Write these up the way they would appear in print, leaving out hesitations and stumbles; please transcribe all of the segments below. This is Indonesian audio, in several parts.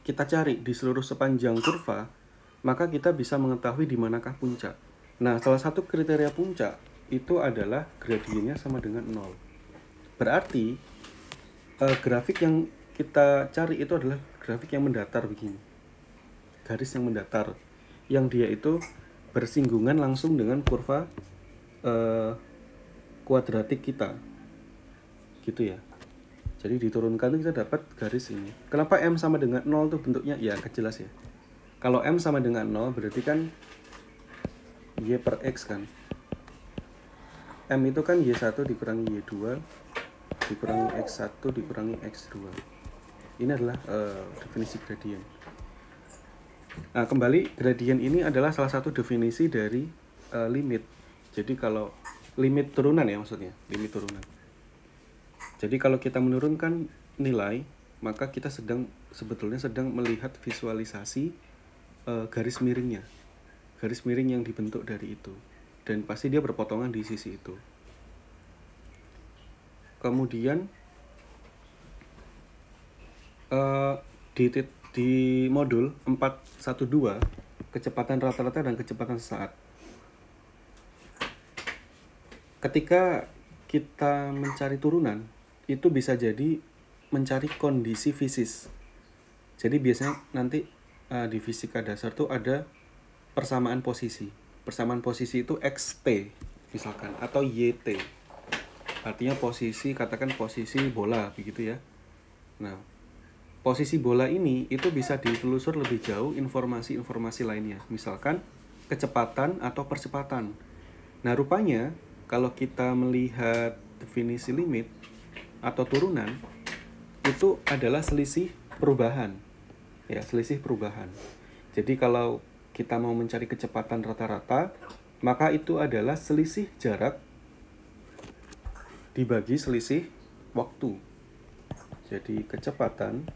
kita cari di seluruh sepanjang kurva, maka kita bisa mengetahui di manakah puncak. Nah, salah satu kriteria puncak itu adalah gradiennya sama dengan 0. Berarti grafik yang kita cari itu adalah grafik yang mendatar begini. Garis yang mendatar. Yang dia itu bersinggungan langsung dengan kurva kuadratik kita. Gitu ya. Jadi diturunkan itu kita dapat garis ini. Kenapa M sama dengan 0 tuh bentuknya? Ya, jelas ya. Kalau M sama dengan 0 berarti kan Y per X kan. M itu kan Y1 dikurangi Y2 dikurangi X1 dikurangi X2. Ini adalah definisi gradien. Nah, kembali gradien ini adalah salah satu definisi dari limit. Jadi kalau limit turunan ya maksudnya, limit turunan. Jadi kalau kita menurunkan nilai, maka kita sebetulnya sedang melihat visualisasi garis miringnya. Garis miring yang dibentuk dari itu. Dan pasti dia berpotongan di sisi itu. Kemudian di modul 412 kecepatan rata-rata dan kecepatan sesaat. Ketika kita mencari turunan, itu bisa jadi mencari kondisi fisis. Jadi biasanya nanti di fisika dasar tuh ada persamaan posisi. Persamaan posisi itu xt misalkan atau yt. Artinya posisi, katakan posisi bola begitu ya. Nah, posisi bola ini itu bisa ditelusur lebih jauh informasi-informasi lainnya. Misalkan kecepatan atau percepatan. Nah, rupanya kalau kita melihat definisi limit atau turunan itu adalah selisih perubahan. Ya, selisih perubahan. Jadi kalau kita mau mencari kecepatan rata-rata, maka itu adalah selisih jarak dibagi selisih waktu. Jadi kecepatan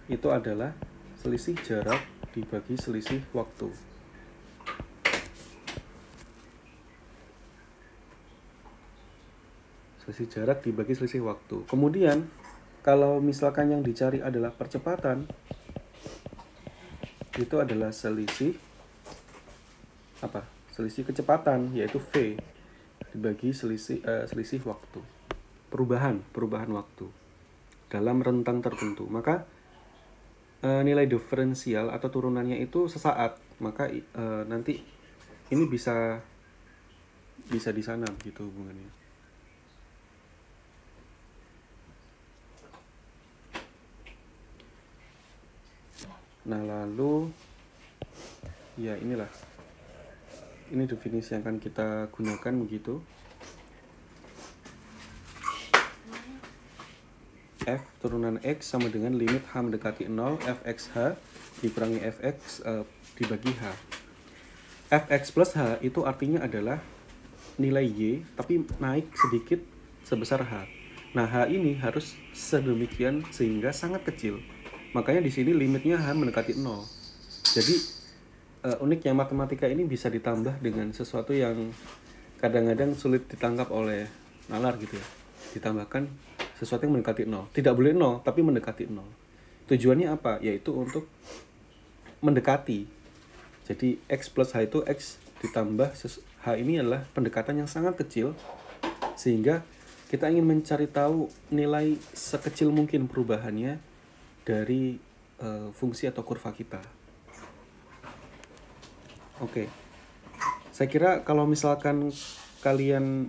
itu adalah selisih jarak dibagi selisih waktu. Selisih jarak dibagi selisih waktu. Kemudian kalau misalkan yang dicari adalah percepatan, itu adalah selisih selisih kecepatan, yaitu V dibagi selisih waktu. Perubahan waktu dalam rentang tertentu. Maka nilai diferensial atau turunannya itu sesaat. Maka nanti ini bisa di sana begitu hubungannya. Nah, lalu ya inilah. Ini definisi yang akan kita gunakan begitu. F turunan X sama dengan limit H mendekati 0 Fxh dikurangi Fx dibagi H. Fx plus H itu artinya adalah nilai Y tapi naik sedikit sebesar H. Nah, H ini harus sedemikian sehingga sangat kecil. Makanya di sini limitnya H mendekati 0. Jadi uniknya matematika ini bisa ditambah dengan sesuatu yang kadang-kadang sulit ditangkap oleh nalar gitu ya. Ditambahkan sesuatu yang mendekati 0. Tidak boleh 0, tapi mendekati 0. Tujuannya apa? Yaitu untuk mendekati. Jadi X plus H itu X ditambah H ini adalah pendekatan yang sangat kecil, sehingga kita ingin mencari tahu nilai sekecil mungkin perubahannya dari fungsi atau kurva kita. Oke. Saya kira kalau misalkan kalian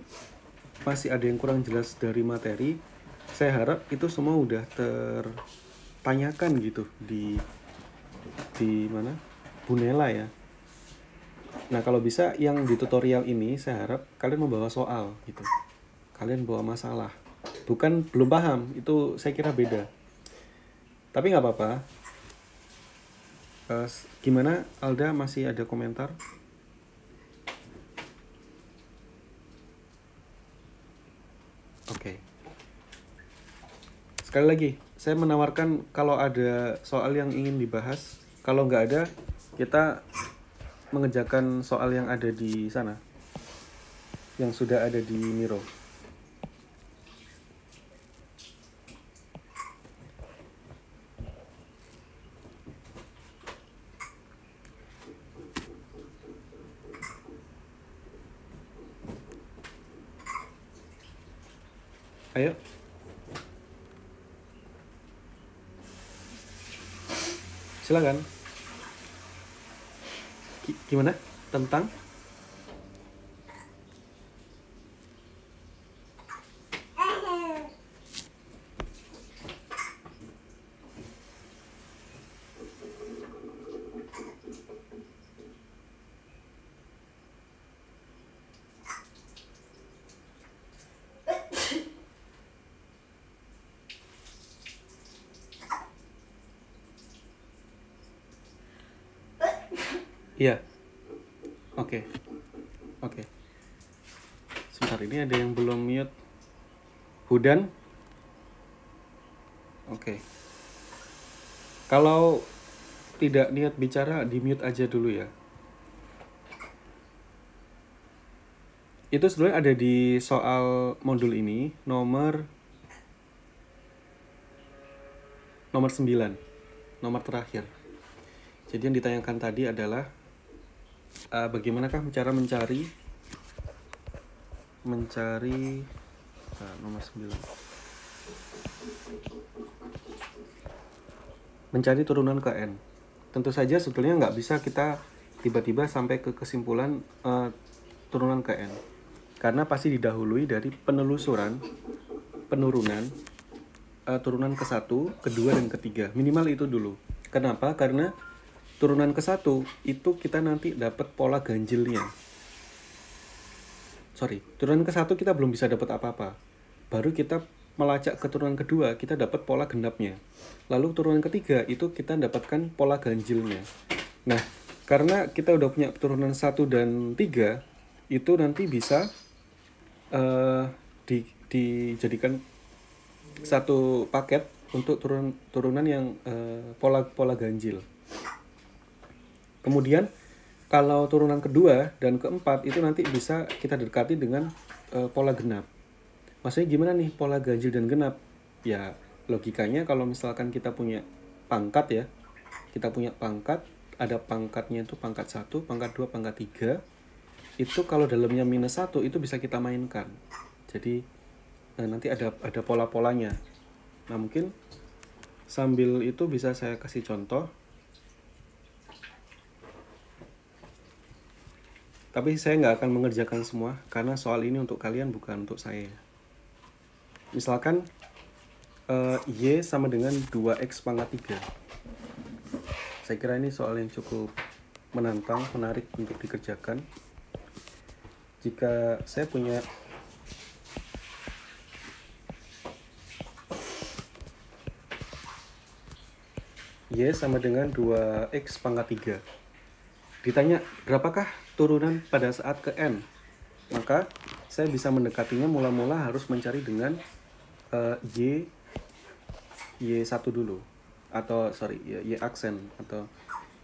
masih ada yang kurang jelas dari materi, saya harap itu semua udah tertanyakan gitu di mana? Bunela ya. Nah, kalau bisa yang di tutorial ini saya harap kalian membawa soal gitu. Kalian bawa masalah. Bukan belum paham, itu saya kira beda. Tapi nggak apa-apa. Gimana Alda, masih ada komentar? Oke. Sekali lagi, saya menawarkan kalau ada soal yang ingin dibahas. Kalau nggak ada, kita mengerjakan soal yang ada di sana, yang sudah ada di Miro. Ayo. Silakan. Gimana tentang iya. Oke. Oke. Sebentar, ini ada yang belum mute. Hudan. Oke. Kalau tidak niat bicara, di mute aja dulu ya. Itu sebenarnya ada di soal modul ini nomor 9, nomor terakhir. Jadi yang ditanyakan tadi adalah bagaimanakah cara mencari nomor 9. Mencari turunan ke n. Tentu saja sebetulnya nggak bisa kita tiba-tiba sampai ke kesimpulan turunan ke n, karena pasti didahului dari penurunan turunan ke 1, kedua, dan ketiga. Minimal itu dulu. Kenapa? Karena turunan ke 1 itu kita nanti dapat pola ganjilnya. Turunan ke 1 kita belum bisa dapat apa-apa. Baru kita melacak ke turunan kedua, kita dapat pola genapnya. Lalu turunan ketiga itu kita dapatkan pola ganjilnya. Nah, karena kita udah punya turunan 1 dan 3, itu nanti bisa dijadikan satu paket untuk turunan yang pola ganjil. Kemudian kalau turunan kedua dan keempat itu nanti bisa kita dekati dengan pola genap. Maksudnya gimana nih pola ganjil dan genap? Ya logikanya kalau misalkan kita punya pangkat ya, kita punya pangkat, ada pangkatnya itu pangkat 1, pangkat 2, pangkat 3. Itu kalau dalamnya minus 1 itu bisa kita mainkan. Jadi nanti ada pola-polanya. Nah mungkin sambil itu bisa saya kasih contoh. Tapi saya nggak akan mengerjakan semua, karena soal ini untuk kalian bukan untuk saya. Misalkan Y sama dengan 2X pangkat 3. Saya kira ini soal yang cukup menantang, menarik untuk dikerjakan. Jika saya punya Y sama dengan 2X pangkat 3. Ditanya, berapakah turunan pada saat ke N? Maka saya bisa mendekatinya mula-mula harus mencari dengan Y1 dulu. Atau Y aksen atau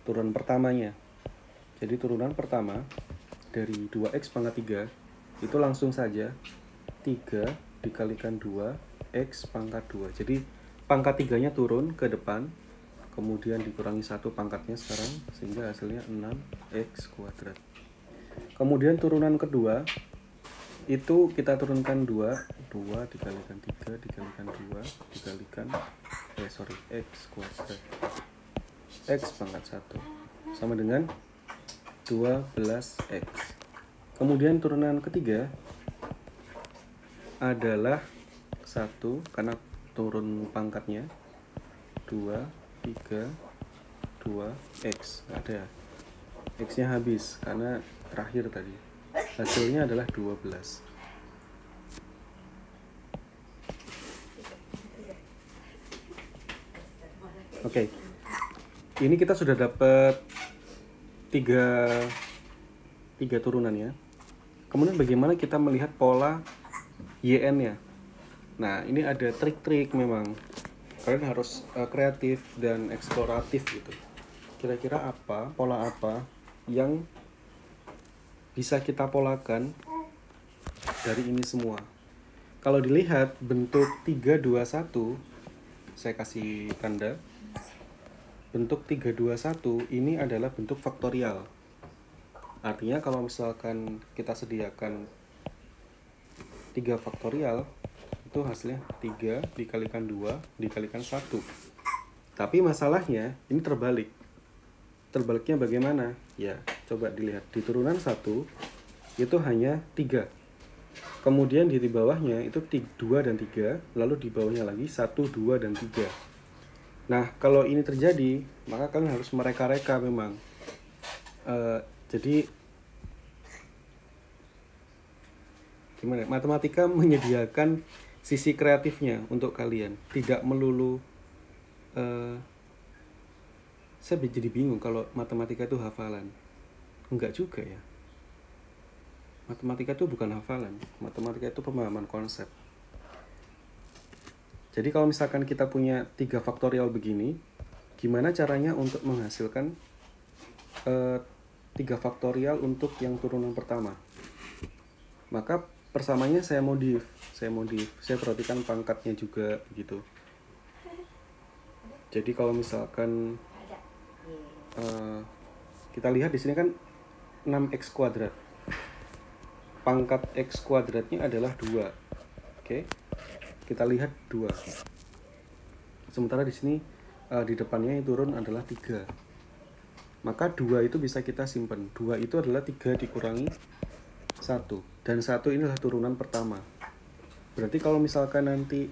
turunan pertamanya. Jadi turunan pertama dari 2X pangkat 3 itu langsung saja 3 dikalikan 2X pangkat 2. Jadi pangkat 3-nya turun ke depan, kemudian dikurangi 1 pangkatnya sekarang, sehingga hasilnya 6x kuadrat. Kemudian turunan kedua itu kita turunkan 2 dikalikan 3 dikalikan 2 dikalikan x kuadrat, x pangkat 1 sama dengan 12x. Kemudian turunan ketiga adalah 1 karena turun pangkatnya, 2 3 2x, ada x nya habis karena terakhir tadi, hasilnya adalah 12. Oke. Ini kita sudah dapat 3 turunan ya. Kemudian bagaimana kita melihat pola YN nya? Nah, ini ada trik-trik memang. Kalian harus kreatif dan eksploratif gitu. Kira-kira pola apa yang bisa kita polakan dari ini semua. Kalau dilihat bentuk 3, 2, 1, saya kasih tanda. Bentuk 3, 2, 1 ini adalah bentuk faktorial. Artinya kalau misalkan kita sediakan 3 faktorial itu hasilnya 3 dikalikan 2 dikalikan 1. Tapi masalahnya ini terbalik. Terbaliknya bagaimana? Ya, coba dilihat. Di turunan 1 itu hanya 3. Kemudian di bawahnya itu 2 dan 3, lalu di bawahnya lagi 1, 2, dan 3. Nah, kalau ini terjadi, maka kalian harus mereka-reka memang. Jadi, gimana? Matematika menyediakan sisi kreatifnya untuk kalian. Tidak melulu... saya jadi bingung kalau matematika itu hafalan. Enggak juga ya. Matematika itu bukan hafalan. Matematika itu pemahaman konsep. Jadi kalau misalkan kita punya 3 faktorial begini, gimana caranya untuk menghasilkan 3 faktorial untuk yang turunan pertama? Maka persamanya saya modif. Saya perhatikan pangkatnya juga gitu. Jadi kalau misalkan kita lihat di sini kan 6x kuadrat. Pangkat x kuadratnya adalah 2. Oke. Kita lihat 2. Sementara di sini di depannya yang turun adalah 3. Maka 2 itu bisa kita simpan. 2 itu adalah 3 dikurangi 1. Dan 1 ini adalah turunan pertama. Berarti kalau misalkan nanti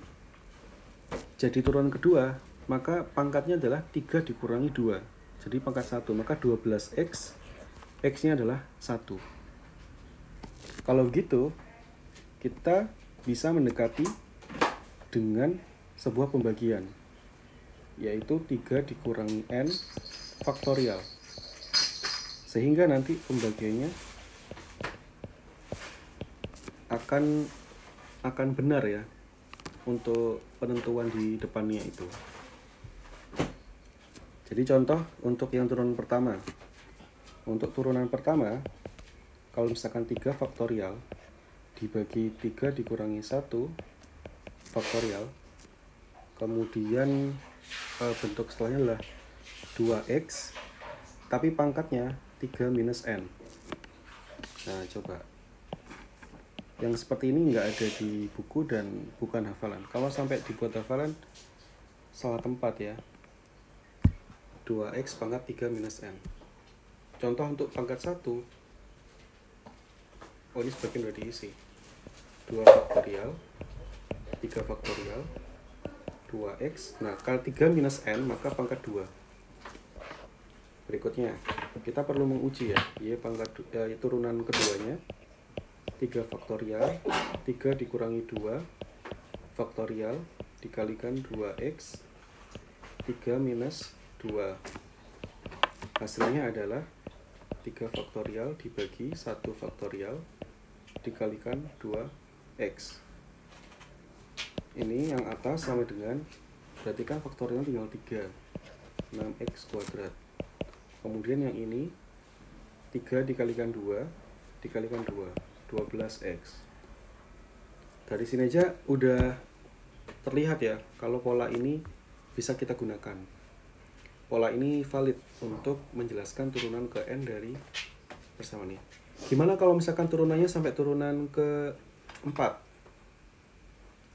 jadi turunan kedua, maka pangkatnya adalah 3 dikurangi 2. Jadi pangkat 1, maka 12x, x-nya adalah 1. Kalau gitu, kita bisa mendekati dengan sebuah pembagian, yaitu 3 dikurangi n faktorial. Sehingga nanti pembagiannya akan benar ya, untuk penentuan di depannya itu. Jadi contoh untuk yang turunan pertama. Untuk turunan pertama, kalau misalkan 3 faktorial dibagi 3 dikurangi 1 faktorial, kemudian bentuk setelahnya adalah 2x, tapi pangkatnya 3 minus n. Nah, coba. Yang seperti ini nggak ada di buku dan bukan hafalan. Kalau sampai dibuat hafalan, salah tempat ya. 2x pangkat 3 minus n. Contoh untuk pangkat 1. Oh, ini sebagian udah diisi. 2 faktorial, 3 faktorial, 2x. Nah, kalau 3 minus n, maka pangkat 2. Berikutnya, kita perlu menguji ya. Turunan keduanya. 3 faktorial, 3 dikurangi 2 faktorial, dikalikan 2x, 3 minus 2. Hasilnya adalah 3 faktorial dibagi 1 faktorial dikalikan 2x. Ini yang atas sama dengan, berarti kan faktorialnya tinggal 3, 6x kuadrat. Kemudian yang ini 3 dikalikan 2 dikalikan 2, 12x. Dari sini aja udah terlihat ya kalau pola ini bisa kita gunakan. Pola ini valid untuk menjelaskan turunan ke n dari persamaan ini. Gimana kalau misalkan turunannya sampai turunan ke 4?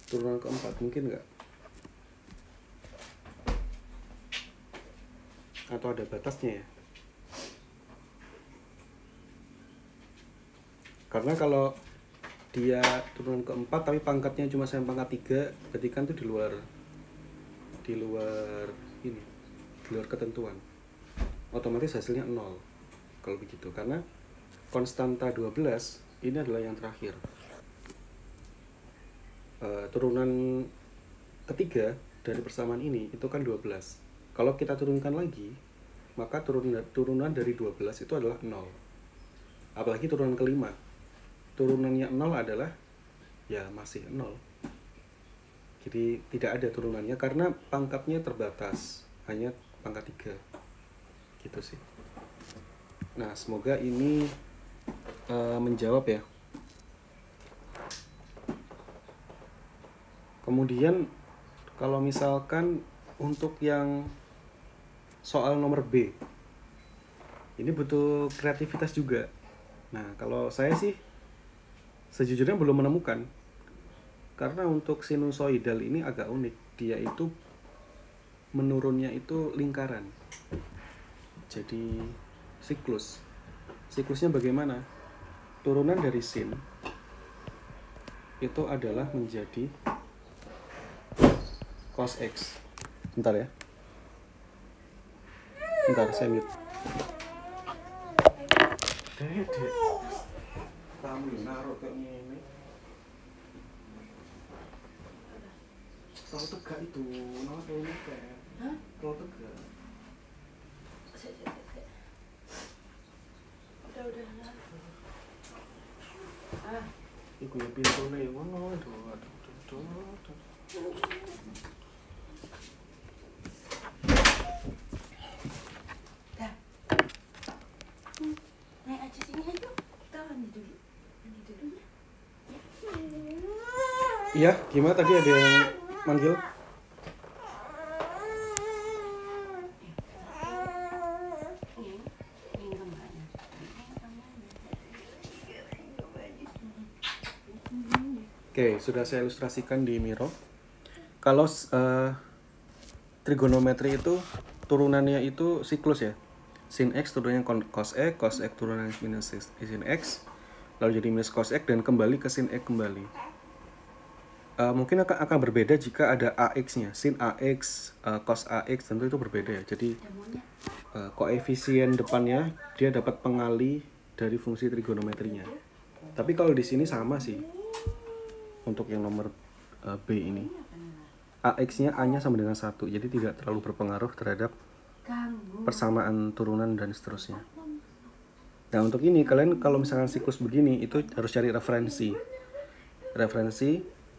Turunan ke 4 mungkin nggak? Atau ada batasnya ya? Karena kalau dia turunan ke 4 tapi pangkatnya cuma sampai pangkat 3, berarti kan itu di luar ini, di luar ketentuan. Otomatis hasilnya 0 kalau begitu, karena konstanta 12 ini adalah yang terakhir. Turunan ketiga dari persamaan ini itu kan 12. Kalau kita turunkan lagi, maka turunan dari 12 itu adalah 0. Apalagi turunan kelima, turunannya 0 adalah ya masih 0. Jadi tidak ada turunannya karena pangkatnya terbatas, hanya pangkat 3 gitu sih. Nah, semoga ini menjawab ya. Kemudian kalau misalkan untuk yang soal nomor B, ini butuh kreativitas juga. Nah, kalau saya sih sejujurnya belum menemukan, Karena untuk sinusoidal ini agak unik, dia itu menurunnya itu lingkaran, jadi siklus. Siklusnya bagaimana? Turunan dari sin itu adalah menjadi cos X. Bentar ya. Bentar, saya mute. Dek. Kamu naruh kayak gini. Tahu tegak itu, nama tahu tegak. Hah? Tahu tegak. Udah. Iku ya pintune ngono, aduh. Dah. Naik aja sini aja. Tahan dulu. Ini dulu ya. Iya, gimana tadi ada yang manggil? Oke, sudah saya ilustrasikan di Miro. Kalau trigonometri itu turunannya itu siklus ya. Sin X turunannya cos X turunannya minus sin X, lalu jadi minus cos X dan kembali ke sin X kembali. Mungkin akan berbeda jika ada AX-nya, sin AX, cos AX, tentu itu berbeda ya. Jadi koefisien depannya dia dapat pengali dari fungsi trigonometrinya. Tapi kalau di sini sama sih. Untuk yang nomor B ini, AX-nya A-nya sama dengan 1, jadi tidak terlalu berpengaruh terhadap persamaan turunan dan seterusnya. Nah untuk ini kalian kalau misalkan siklus begini itu harus cari referensi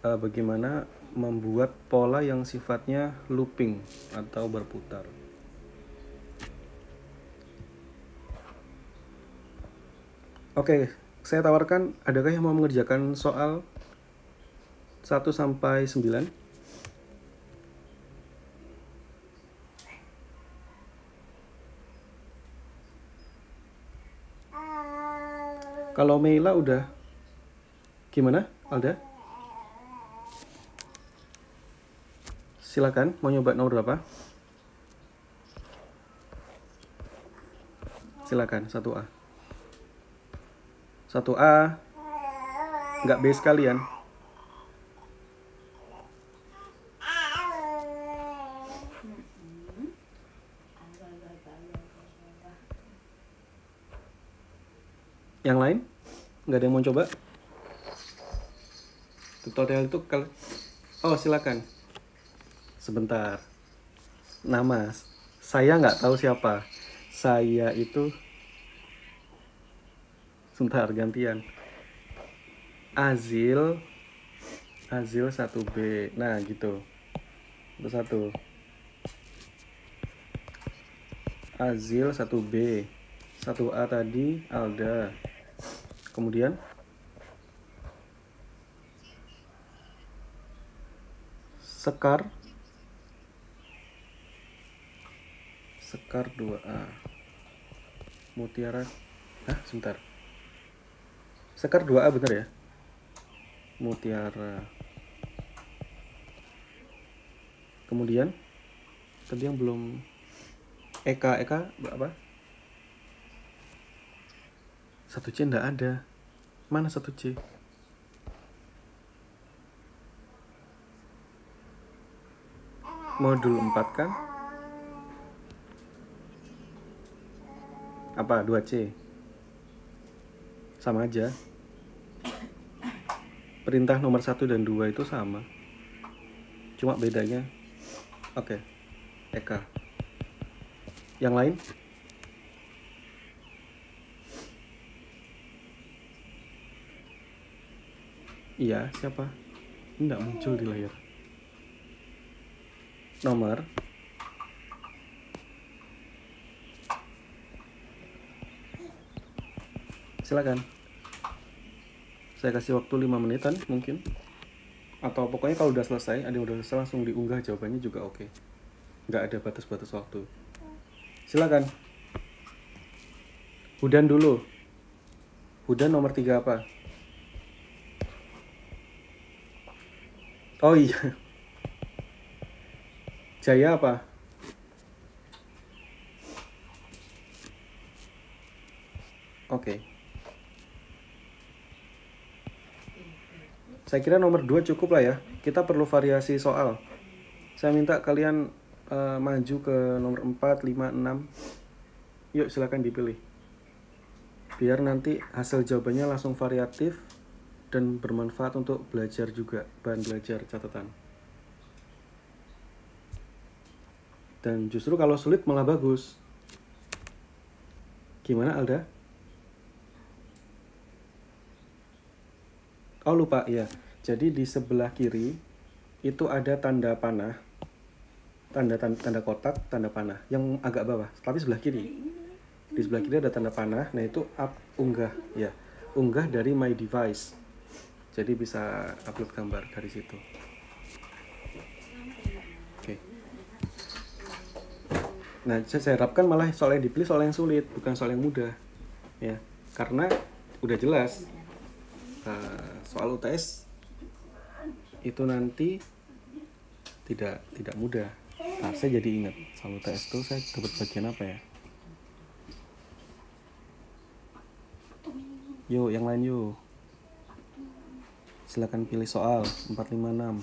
bagaimana membuat pola yang sifatnya looping atau berputar. Oke, saya tawarkan, adakah yang mau mengerjakan soal 1 sampai 9? Kalau Meila udah, gimana Alda? Silakan, mau nyoba nomor berapa? Silakan, 1A. 1A, nggak B sekalian. Yang lain? Nggak ada yang mau coba? Tutorial itu oh silakan. Sebentar. Nama saya nggak tahu siapa. Saya itu sebentar gantian. Azil 1B. Nah gitu. Itu 1. Azil 1B. 1A tadi Alda. Kemudian Sekar 2A. Mutiara. Sebentar. Sekar 2A bener ya? Mutiara. Kemudian tadi yang belum Eka apa? 1C enggak ada. Mana 1C? Modul 4 kan? Apa 2C? Sama aja. Perintah nomor 1 dan 2 itu sama. Cuma bedanya oke. Eka. Yang lain? Iya, siapa? Enggak muncul di layar. Nomor. Silakan. Saya kasih waktu 5 menitan mungkin. Atau pokoknya kalau udah selesai, ada yang udah selesai langsung diunggah jawabannya juga oke. Nggak ada batas-batas waktu. Silakan. Hudan dulu. Hudan nomor 3 apa? Oh iya. Jaya apa? Oke. Saya kira nomor 2 cukup lah ya. Kita perlu variasi soal. Saya minta kalian maju ke nomor 4, 5, 6. Yuk silakan dipilih. Biar nanti hasil jawabannya langsung variatif dan bermanfaat untuk belajar juga, bahan belajar catatan. Dan justru kalau sulit malah bagus. Gimana Alda? Oh lupa ya. Jadi di sebelah kiri itu ada tanda panah, tanda kotak, tanda panah yang agak bawah, tapi sebelah kiri. Di sebelah kiri ada tanda panah. Nah itu unggah ya, unggah dari my device. Jadi bisa upload gambar dari situ. Oke. Nah saya harapkan malah soal yang dipilih soal yang sulit, bukan soal yang mudah, ya. Karena udah jelas soal UTS itu nanti tidak mudah. Nah, saya jadi ingat soal UTS itu saya dapat bagian apa ya? Yuk, yang lain yuk. Silakan pilih soal 456.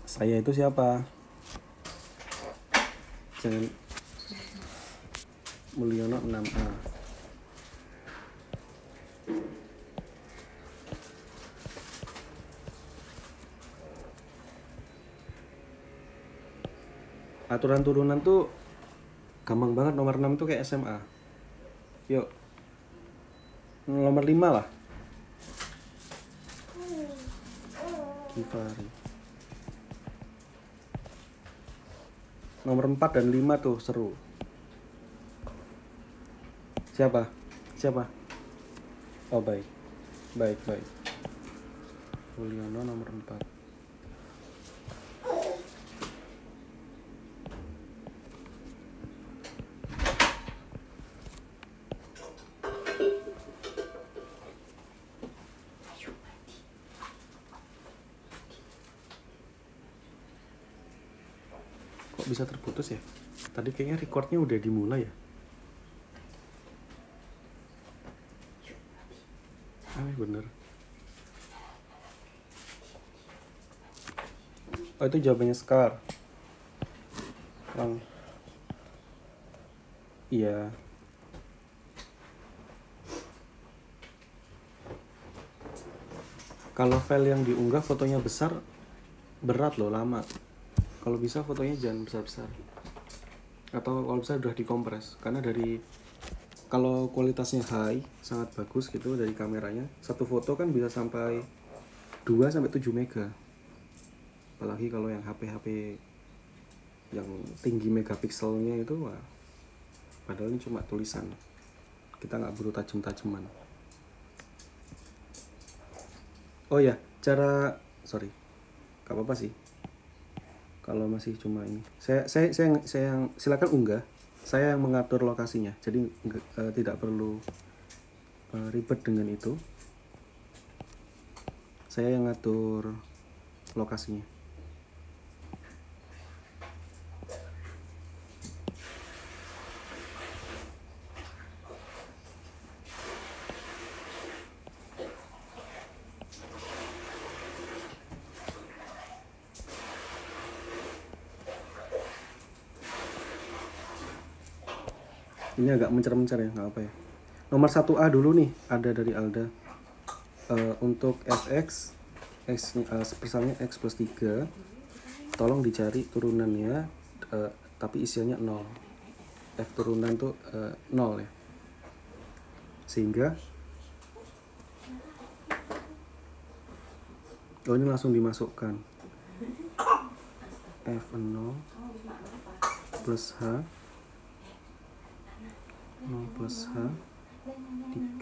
Saya itu siapa? Jangan Mulyono 6A. Aturan turunan tuh gampang banget. Nomor 6 tuh kayak SMA. Yuk. Nomor 5 lah. Givari. Nomor 4 dan 5 tuh seru. Siapa? Oh baik. Mulyono nomor 4. Kok bisa terputus ya? Tadi kayaknya recordnya udah dimulai ya. Aneh bener. Oh itu jawabannya Scar. Iya. Kalau file yang diunggah fotonya besar, berat loh, lama. Kalau bisa fotonya jangan besar-besar. Atau kalau bisa udah dikompres. Karena kalau kualitasnya high, sangat bagus gitu dari kameranya, satu foto kan bisa sampai 2-7 mega. Apalagi kalau yang HP yang tinggi megapikselnya itu, wah, padahal ini cuma tulisan. Kita nggak perlu tajem-tajeman. Oh ya, gak apa-apa sih. Kalau masih cuma ini, saya yang silakan unggah. Saya yang mengatur lokasinya, jadi tidak perlu ribet dengan itu. Saya yang ngatur lokasinya. Ini agak mencar-mencar ya, nggak apa ya. Nomor 1A dulu nih, ada dari Alda. Untuk fx, misalnya x plus 3, tolong dicari turunannya, tapi isiannya 0. F turunan tuh 0 ya. Sehingga ini langsung dimasukkan. F0 plus H 0 plus H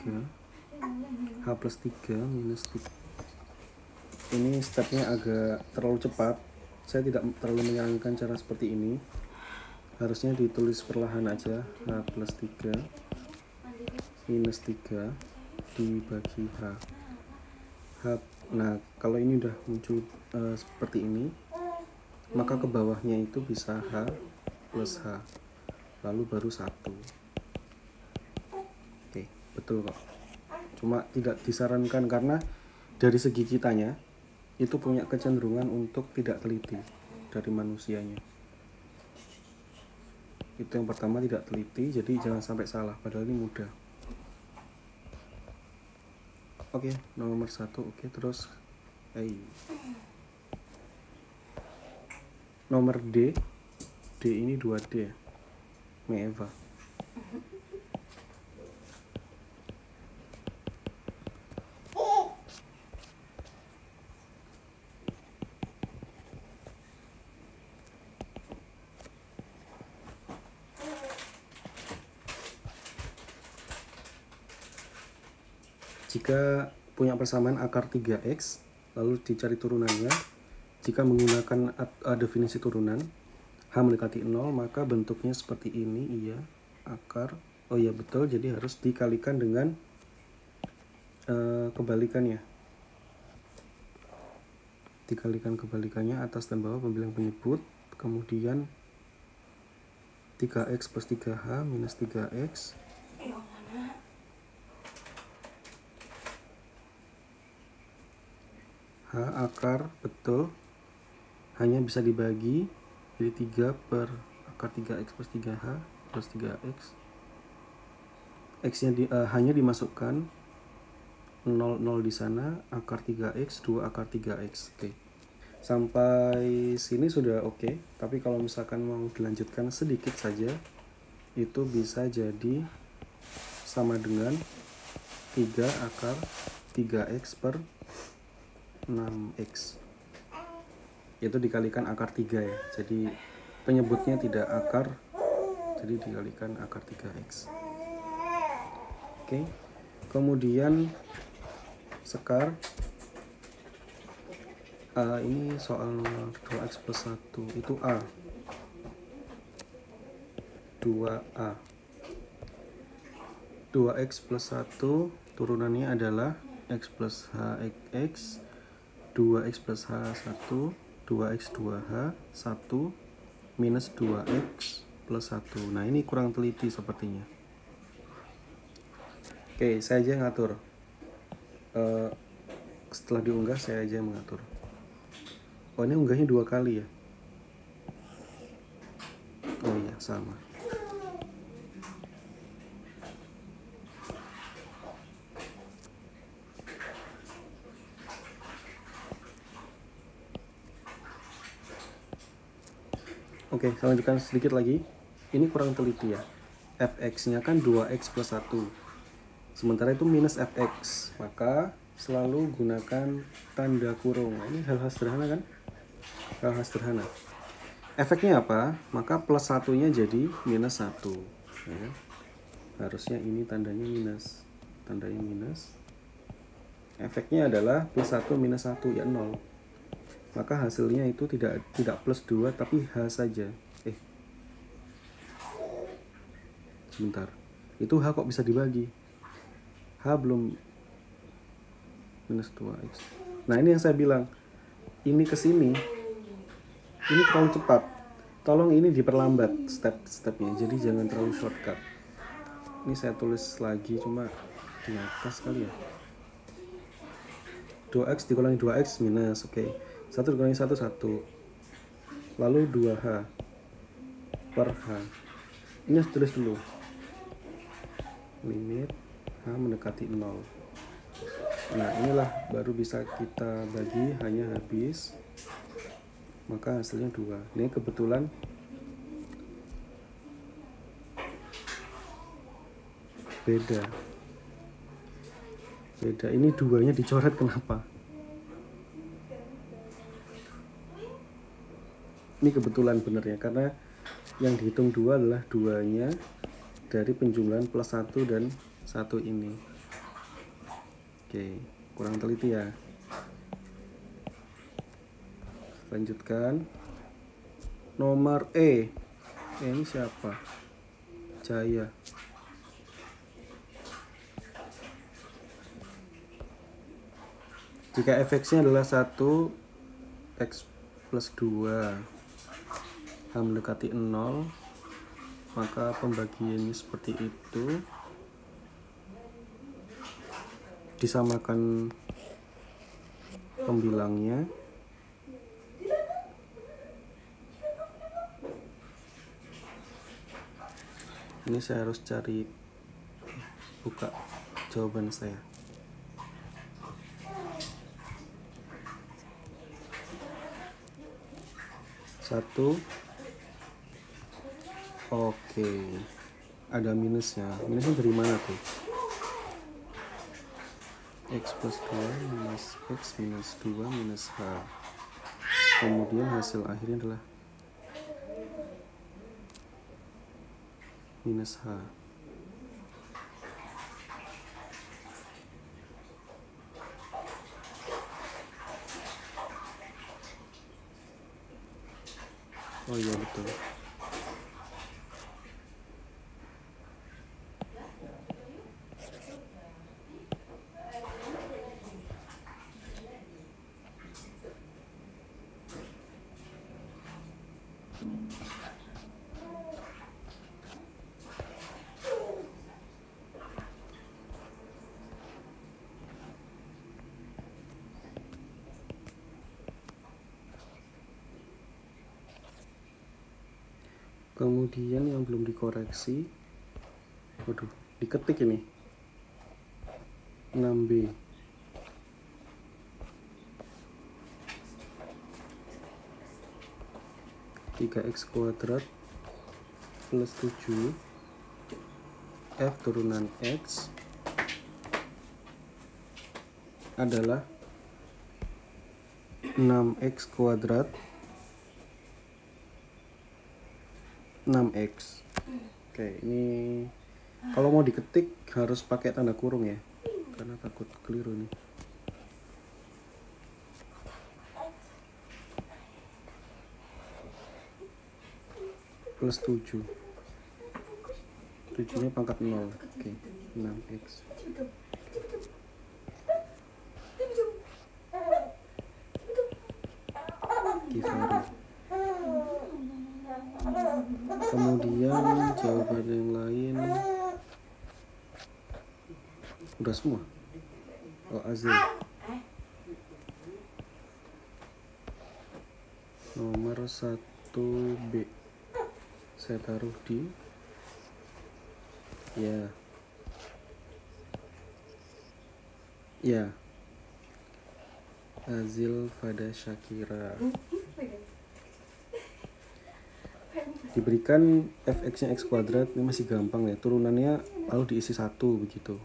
3 H plus 3 minus 3. Ini stepnya agak terlalu cepat. Saya tidak terlalu menyarankan cara seperti ini. Harusnya ditulis perlahan aja. H plus 3 minus 3 dibagi H. Nah, kalau ini udah muncul seperti ini, maka ke bawahnya itu bisa H plus H, lalu baru 1. Oke, betul kok. Cuma tidak disarankan karena dari segi kitanya itu punya kecenderungan untuk tidak teliti dari manusianya. Itu yang pertama, tidak teliti, jadi jangan sampai salah, padahal ini mudah. Oke, nomor 1. Oke, terus nomor D ini 2D ya, Eva. Jika punya persamaan akar 3x, lalu dicari turunannya. Jika menggunakan definisi turunan H mendekati 0, maka bentuknya seperti ini. Iya, akar. Oh iya betul, jadi harus dikalikan dengan kebalikannya. Dikalikan kebalikannya atas dan bawah pembilang penyebut. Kemudian 3x plus 3h minus 3x. H akar, betul, hanya bisa dibagi, jadi 3 per akar 3x plus 3h plus 3x. X nya hanya dimasukkan 0 di sana, akar 3x, 2 akar 3x. Oke. Sampai sini sudah oke. Tapi kalau misalkan mau dilanjutkan sedikit saja, itu bisa jadi sama dengan 3 akar 3x per 6x, itu dikalikan akar 3 ya, jadi penyebutnya tidak akar, jadi dikalikan akar 3x. Oke. Kemudian sekar ini soal 2x plus 1 itu A, 2A. 2x plus 1 turunannya adalah x plus hx, 2x plus h1, 2x 2h, 1 minus 2x plus 1. Nah, ini kurang teliti sepertinya. Oke, saya aja ngatur. Setelah diunggah, saya aja mengatur. Oh, ini unggahnya 2 kali ya? Oh iya, sama. Oke, saya lanjutkan sedikit lagi. Ini kurang teliti ya. Fx-nya kan 2x plus 1. Sementara itu minus fx. Maka selalu gunakan tanda kurung. Nah, ini hal-hal sederhana kan? Hal-hal sederhana. Efeknya apa? Maka plus 1-nya jadi minus 1. Ya. Harusnya ini tandanya minus. Tandanya minus. Efeknya adalah plus 1 minus 1, ya 0. Maka hasilnya itu tidak plus 2 tapi H saja. Sebentar, itu H kok bisa dibagi? H belum minus 2x. Nah, ini yang saya bilang, ini ke sini ini terlalu cepat, tolong ini diperlambat step-stepnya, jadi jangan terlalu shortcut. Ini saya tulis lagi cuma di atas kali ya. 2x dikurangi 2x minus, oke. 1 dikurangi 1, 1. Lalu 2h per h. Ini harus tulis dulu. Limit h mendekati 0. Nah, inilah baru bisa kita bagi, hanya habis. Maka hasilnya 2. Ini kebetulan beda. Ini 2-nya dicoret, kenapa? Ini kebetulan bener ya, karena yang dihitung 2 adalah 2-nya dari penjumlahan plus 1 dan 1 ini. Oke, kurang teliti ya. Lanjutkan. Nomor E. Ini siapa? Jaya. Jika fx-nya adalah 1, x plus 2, h mendekati 0, maka pembagiannya seperti itu. Disamakan pembilangnya. Ini saya harus buka jawaban saya. Satu. Oke. Ada minusnya. Minusnya dari mana tuh? X plus 2 minus X minus 2 minus H. Kemudian hasil akhirnya adalah minus H. Oh iya betul. Kemudian yang belum dikoreksi, waduh, diketik ini 6B. Tiga x kuadrat plus 7 f turunan x adalah 6x kuadrat 6x. Oke, ini kalau mau diketik harus pakai tanda kurung ya, karena takut keliru nih. Plus 7. 7 nya pangkat 0. Oke, 6x. Givari. Kemudian jawaban yang lain udah semua. Oh, Azil. Nomor 1B saya taruh di ya Azil pada Syakira. Diberikan fx nya x kuadrat, ini masih gampang ya, turunannya lalu diisi 1 begitu.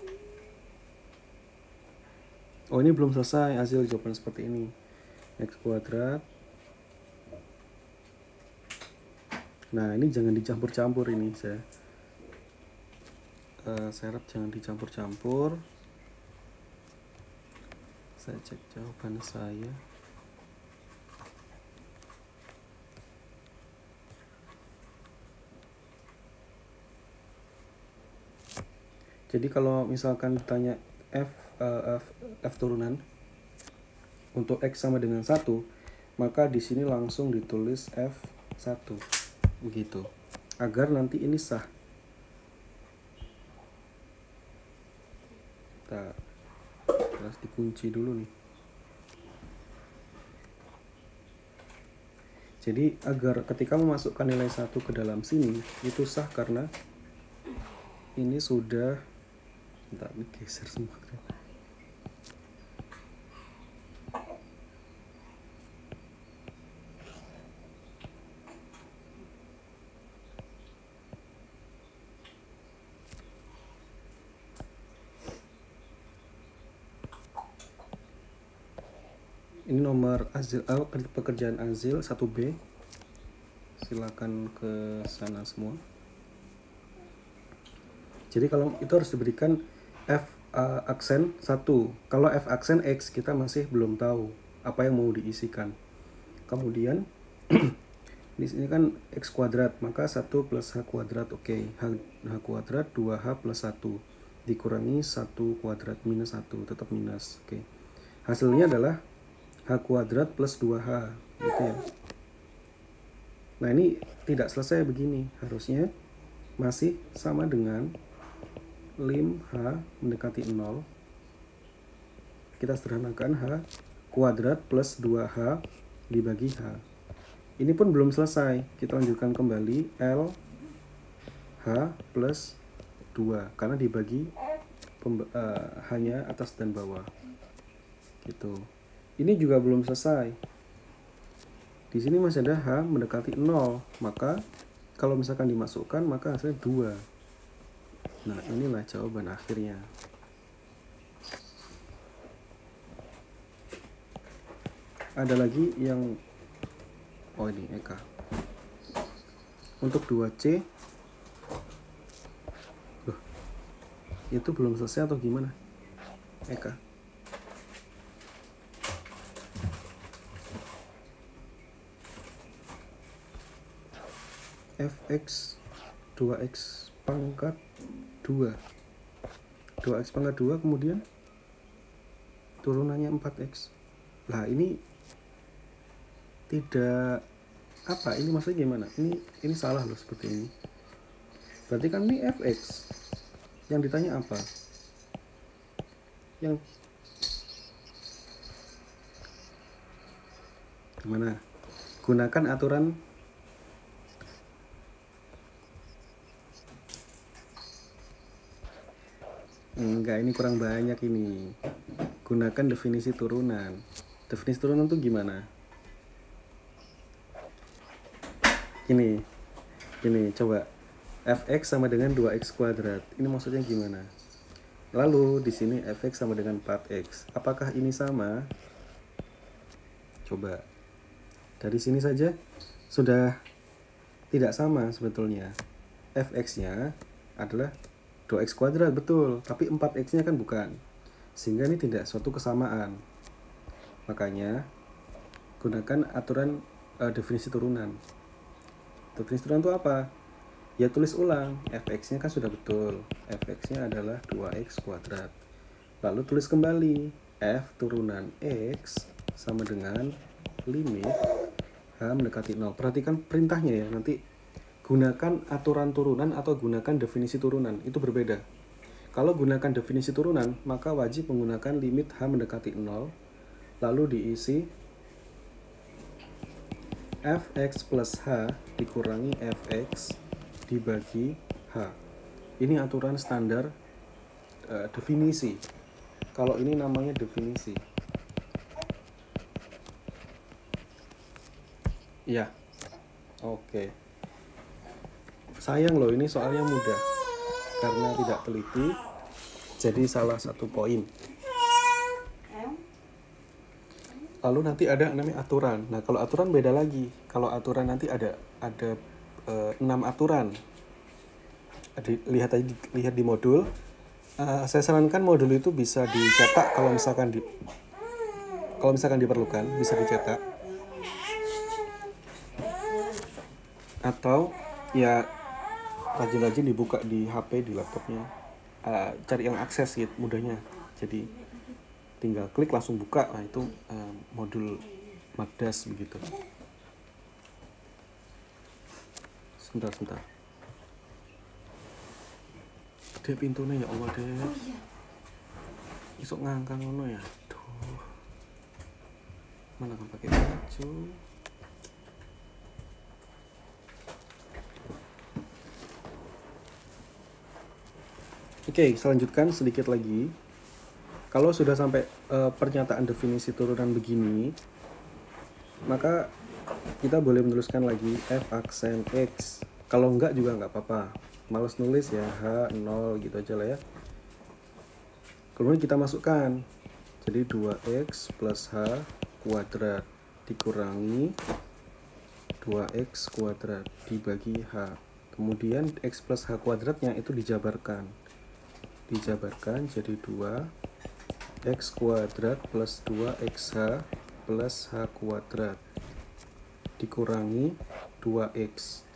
Oh, ini belum selesai hasil jawaban seperti ini. X kuadrat. Nah, ini jangan dicampur-campur, ini saya harap jangan dicampur-campur. Saya cek jawaban saya. Jadi kalau misalkan ditanya f turunan untuk x sama dengan 1, maka di sini langsung ditulis f1 begitu, agar nanti ini sah. Kita harus dikunci dulu nih. Jadi agar ketika memasukkan nilai 1 ke dalam sini itu sah, karena ini sudah, bentar, ini geser semua. Ini nomor Azil, pekerjaan Azil 1B. Silakan ke sana semua. Jadi kalau itu harus diberikan f aksen 1. Kalau f aksen x kita masih belum tahu apa yang mau diisikan. Kemudian di sini kan x kuadrat, maka 1 plus h kuadrat. Oke, h kuadrat 2h plus 1 dikurangi 1 kuadrat minus 1, tetap minus. Oke. Hasilnya adalah H kuadrat plus 2H gitu ya. Nah ini tidak selesai begini, harusnya masih sama dengan lim H mendekati 0. Kita sederhanakan H kuadrat plus 2H dibagi H. Ini pun belum selesai, kita lanjutkan kembali L H plus 2 karena dibagi hanya atas dan bawah gitu. Ini juga belum selesai, di sini masih ada H mendekati 0, maka kalau misalkan dimasukkan maka hasilnya 2. Nah inilah jawaban akhirnya. Ada lagi yang ini Eka. Untuk 2C itu belum selesai atau gimana Eka? Fx 2x pangkat 2 2x pangkat 2 kemudian turunannya 4x. Lah ini tidak apa, ini maksudnya gimana? Ini salah loh seperti ini. Berarti kan ini fx. Yang ditanya apa? Yang gimana? Gunakan aturan enggak, ini kurang banyak ini. Gunakan definisi turunan. Definisi turunan tuh gimana? Gini, coba fx sama dengan 2x kuadrat. Ini maksudnya gimana? Lalu di sini fx sama dengan 4x. Apakah ini sama? Coba. Dari sini saja sudah tidak sama sebetulnya. Fx-nya adalah 2x kuadrat, betul. Tapi 4x-nya kan bukan. Sehingga ini tidak suatu kesamaan. Makanya gunakan aturan definisi turunan. Definisi turunan itu apa? Ya tulis ulang, fx-nya kan sudah betul, fx-nya adalah 2x kuadrat. Lalu tulis kembali, f turunan x sama dengan limit h mendekati 0. Perhatikan perintahnya ya, nanti gunakan aturan turunan atau gunakan definisi turunan, itu berbeda. Kalau gunakan definisi turunan, maka wajib menggunakan limit h mendekati 0, lalu diisi fx plus h dikurangi fx dibagi H. Ini aturan standar definisi. Kalau ini namanya definisi. Ya, oke. Sayang loh, ini soalnya mudah. Karena tidak teliti, jadi salah satu poin. Lalu nanti ada namanya aturan. Nah, kalau aturan beda lagi. Kalau aturan nanti ada 6 aturan. Lihat di modul. Saya sarankan modul itu bisa dicetak kalau misalkan diperlukan, bisa dicetak. Atau ya rajin-rajin dibuka di HP, di laptopnya. Cari yang akses gitu mudahnya. Jadi tinggal klik langsung buka. Nah, itu modul Magdas begitu. Sebentar. Gede pintunya ya Allah, deh. Isok ngangkang ngono ya. Duh. Mana kan pakai baju. Oke, saya lanjutkan sedikit lagi. Kalau sudah sampai pernyataan definisi turunan begini, maka kita boleh menuliskan lagi f aksen x. Kalau enggak juga enggak apa-apa, males nulis ya, h0 gitu aja lah ya. Kemudian kita masukkan, jadi 2x plus h kuadrat dikurangi 2x kuadrat dibagi h. Kemudian x plus h kuadratnya itu dijabarkan jadi 2x kuadrat plus 2xh plus h kuadrat dikurangi 2x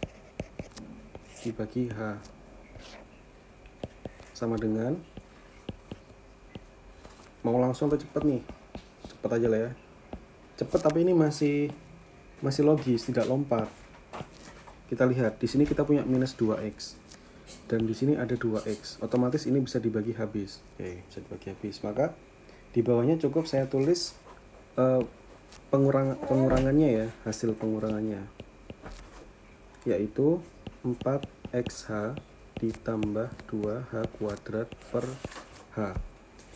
dibagi h sama dengan, mau langsung atau cepat nih? Cepet aja lah ya. Cepet tapi ini masih logis, tidak lompat. Kita lihat di sini kita punya minus 2x dan di sini ada 2x. Otomatis ini bisa dibagi habis. Oke, bisa dibagi habis. Maka di bawahnya cukup saya tulis pengurangannya ya, hasil pengurangannya, yaitu 4xh ditambah 2h kuadrat per h.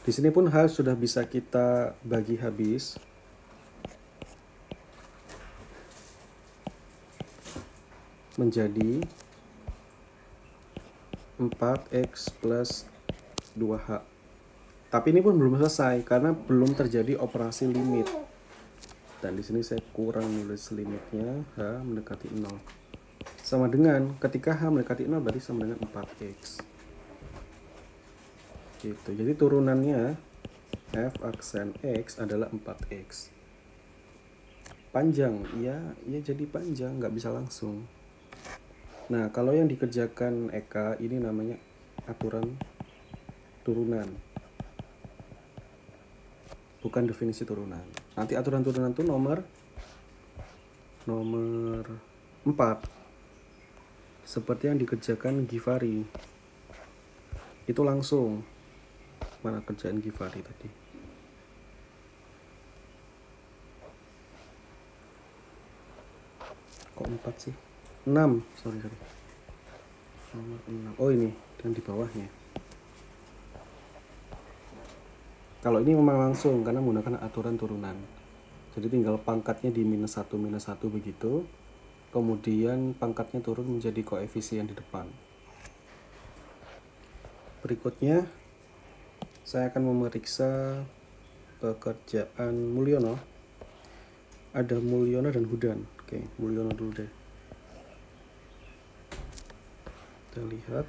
Di sini pun h sudah bisa kita bagi habis. Menjadi 4x plus 2h. Tapi ini pun belum selesai karena belum terjadi operasi limit. Dan di sini saya kurang nulis limitnya, h mendekati 0. Sama dengan ketika h mendekati 0 berarti sama dengan 4x. Gitu. Jadi turunannya f aksen x adalah 4x. Panjang, ya jadi panjang, nggak bisa langsung. Nah, kalau yang dikerjakan Eka ini namanya aturan turunan, bukan definisi turunan. Nanti aturan turunan itu nomor 4, seperti yang dikerjakan Givari. Itu langsung. Mana kerjaan Givari tadi? Kok 4 sih? 6, sorry. Nomor 6. Oh ini, dan di bawahnya. Kalau ini memang langsung karena menggunakan aturan turunan. Jadi tinggal pangkatnya di minus 1 begitu. Kemudian pangkatnya turun menjadi koefisien di depan. Berikutnya saya akan memeriksa pekerjaan Mulyono. Ada Mulyono dan Hudan. Oke, Mulyono dulu deh. Kita lihat.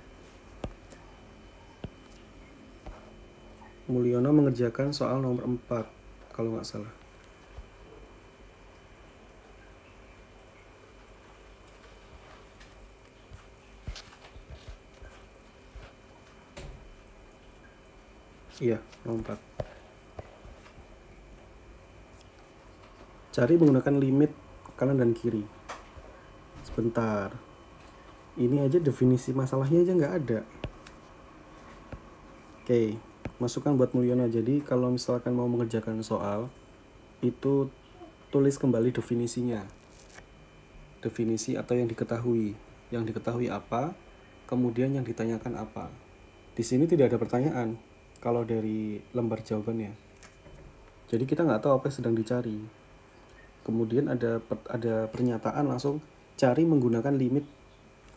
Mulyono mengerjakan soal nomor 4 kalau nggak salah. Iya, nomor 4. Cari menggunakan limit kanan dan kiri. Sebentar. Ini aja definisi masalahnya aja nggak ada. Oke, masukan buat Mulyono. Jadi kalau misalkan mau mengerjakan soal, itu tulis kembali definisinya. Definisi atau yang diketahui. Yang diketahui apa, kemudian yang ditanyakan apa. Di sini tidak ada pertanyaan kalau dari lembar jawabannya. Jadi kita nggak tahu apa yang sedang dicari. Kemudian ada pernyataan langsung cari menggunakan limit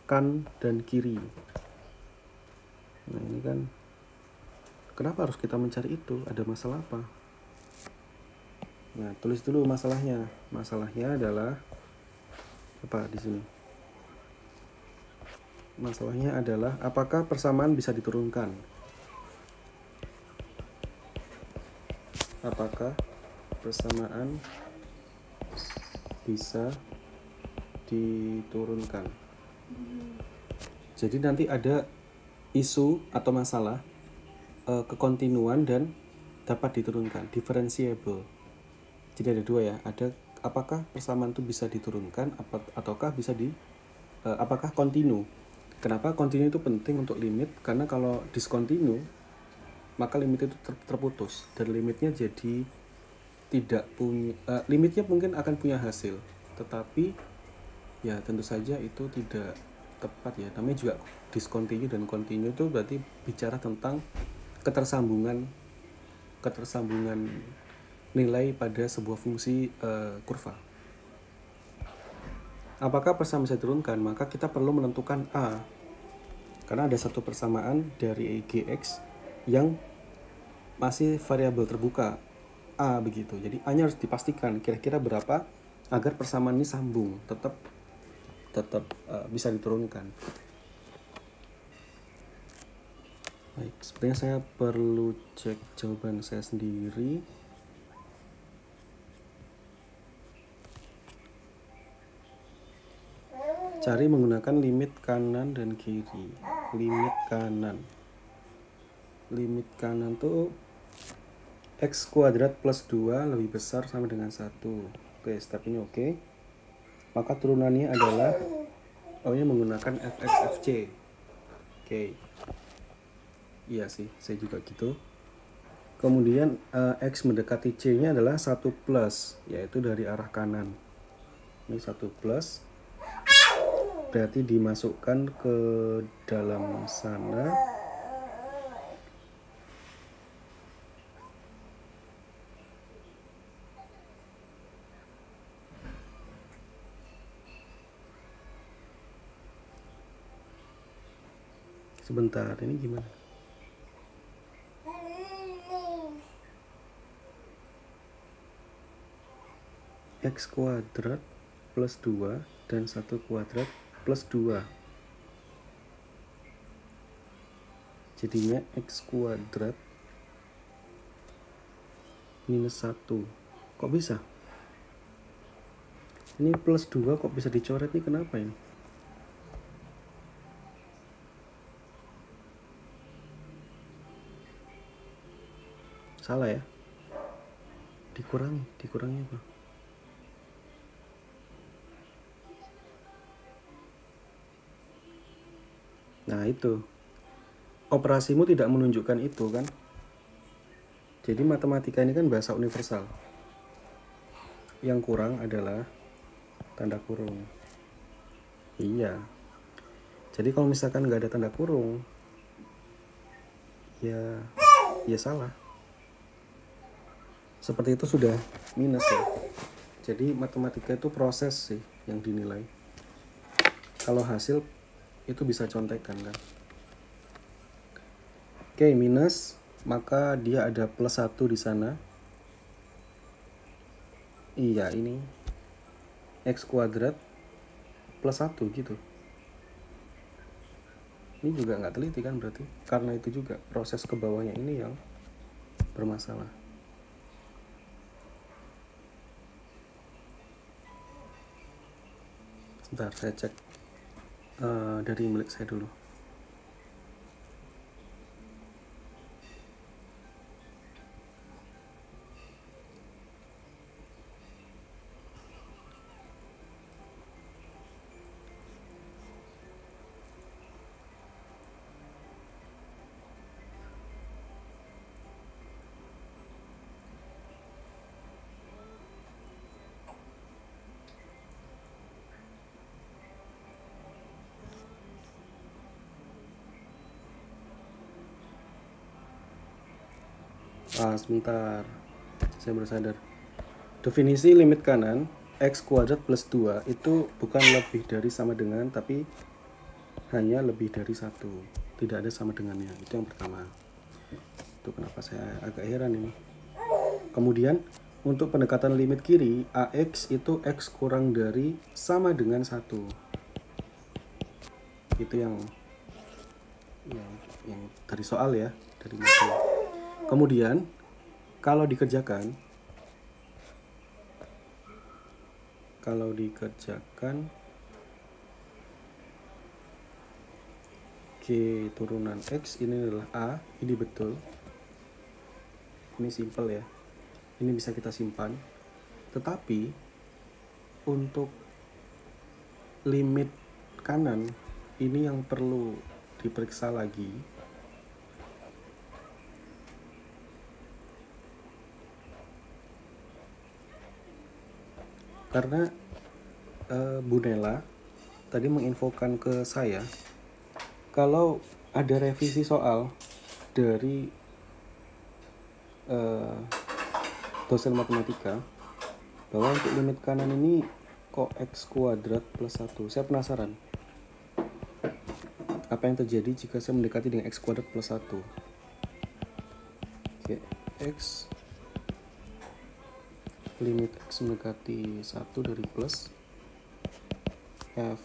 kan dan kiri. Nah ini kan, kenapa harus kita mencari itu? Ada masalah apa? Nah tulis dulu masalahnya. Masalahnya adalah apa di sini? Masalahnya adalah apakah persamaan bisa diturunkan? Apakah persamaan bisa diturunkan? Jadi nanti ada isu atau masalah kekontinuan dan dapat diturunkan, differentiable. Jadi ada dua ya, ada apakah persamaan itu bisa diturunkan ataukah bisa apakah kontinu. Kenapa kontinu itu penting untuk limit? Karena kalau diskontinu maka limit itu terputus dan limitnya jadi tidak punya limitnya mungkin akan punya hasil, tetapi ya tentu saja itu tidak tepat ya. Namanya juga discontinue dan continue itu berarti bicara tentang ketersambungan nilai pada sebuah fungsi kurva. Apakah persamaan bisa diturunkan? Maka kita perlu menentukan A, karena ada satu persamaan dari Gx yang masih variabel terbuka A begitu. Jadi A nya harus dipastikan kira-kira berapa agar persamaan ini sambung, tetap bisa diturunkan. Baik, sebenarnya saya perlu cek jawaban saya sendiri. Cari menggunakan limit kanan dan kiri. Limit kanan tuh X kuadrat plus 2 lebih besar sama dengan 1. Oke, step ini oke. Maka turunannya adalah ini menggunakan fx fc. Oke. Iya sih, saya juga gitu. Kemudian X mendekati C nya adalah 1 plus, yaitu dari arah kanan. Ini 1 plus, berarti dimasukkan ke dalam sana. Sebentar, ini gimana? X kuadrat plus 2 dan 1 kuadrat plus 2. Jadinya X kuadrat minus 1. Kok bisa? Ini plus 2 kok bisa dicoret nih, kenapa ini? Salah ya? Dikurangi apa? Nah itu, operasimu tidak menunjukkan itu kan? Jadi matematika ini kan bahasa universal. Yang kurang adalah tanda kurung. Iya. Jadi kalau misalkan nggak ada tanda kurung, ya salah. Seperti itu sudah minus ya. Jadi matematika itu proses sih yang dinilai. Kalau hasil itu bisa contekan kan. Oke, minus, maka dia ada plus 1 di sana. Iya, ini X kuadrat plus 1 gitu. Ini juga nggak teliti kan berarti. Karena itu juga proses ke bawahnya ini yang bermasalah. Sebentar, saya cek dari milik saya dulu. Sebentar, saya baru sadar. Definisi limit kanan X kuadrat plus 2 itu bukan lebih dari sama dengan, tapi hanya lebih dari 1. Tidak ada sama dengannya. Itu yang pertama. Itu kenapa saya agak heran ini. Kemudian untuk pendekatan limit kiri, AX itu X kurang dari sama dengan 1. Itu yang dari soal ya, dari materi. Kemudian kalau dikerjakan G turunan X ini adalah A, ini betul. Ini simple ya. Ini bisa kita simpan. Tetapi untuk limit kanan ini yang perlu diperiksa lagi. Karena Bu Nela tadi menginfokan ke saya kalau ada revisi soal dari dosen matematika bahwa untuk limit kanan ini kok X kuadrat plus 1. Saya penasaran apa yang terjadi jika saya mendekati dengan X kuadrat plus 1. Oke, X limit X mendekati 1 dari plus F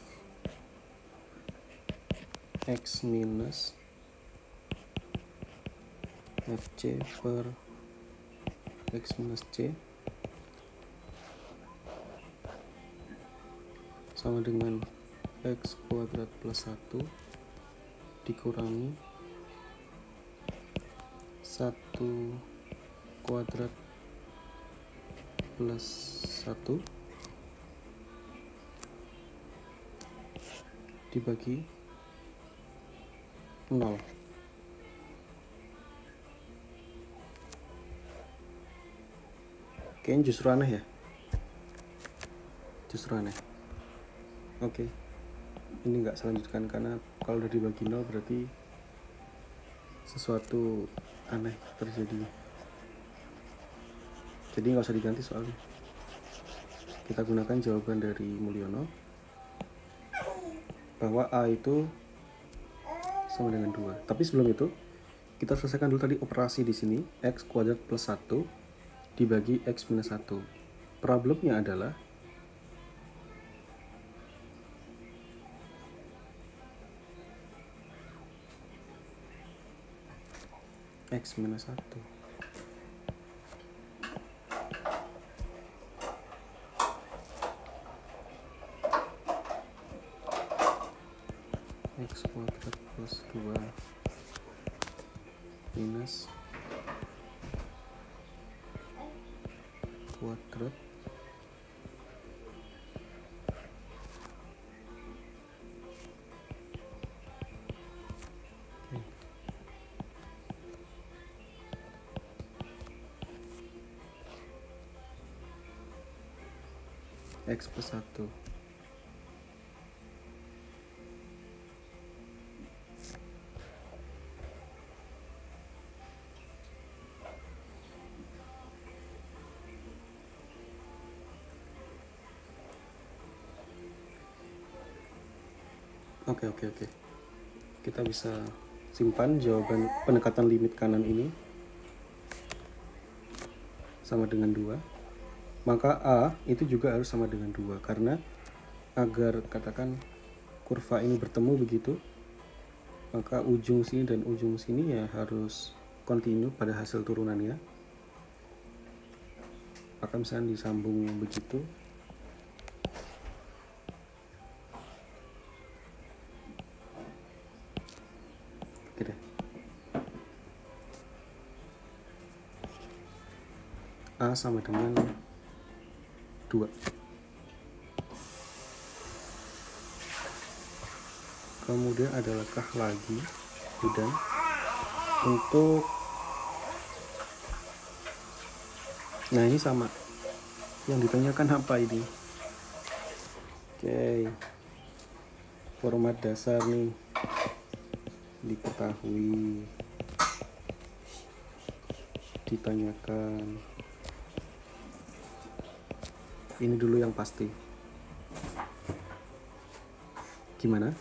X minus FC per X minus C sama dengan X kuadrat plus 1 dikurangi 1 kuadrat plus 1 dibagi 0. Kayaknya justru aneh ya. Justru aneh. Oke. Ini nggak saya lanjutkan karena kalau udah dibagi 0 berarti sesuatu aneh terjadi. Jadi nggak usah diganti soalnya. Kita gunakan jawaban dari Mulyono bahwa A itu sama dengan 2. Tapi sebelum itu, kita selesaikan dulu tadi operasi di sini, x kuadrat plus 1 dibagi x minus 1. Problemnya adalah x minus 1. X kuadrat plus 2 minus kuadrat x plus 1. Oke. Kita bisa simpan jawaban pendekatan limit kanan ini sama dengan 2. Maka A itu juga harus sama dengan 2 karena agar katakan kurva ini bertemu begitu, maka ujung sini dan ujung sini ya harus kontinu pada hasil turunannya. Maka misalnya disambung begitu. Oke deh. A sama dengan 2. Kemudian ada langkah lagi dan untuk ini sama yang ditanyakan apa ini. Oke, format dasar nih diketahui, ditanyakan ini dulu yang pasti. Gimana?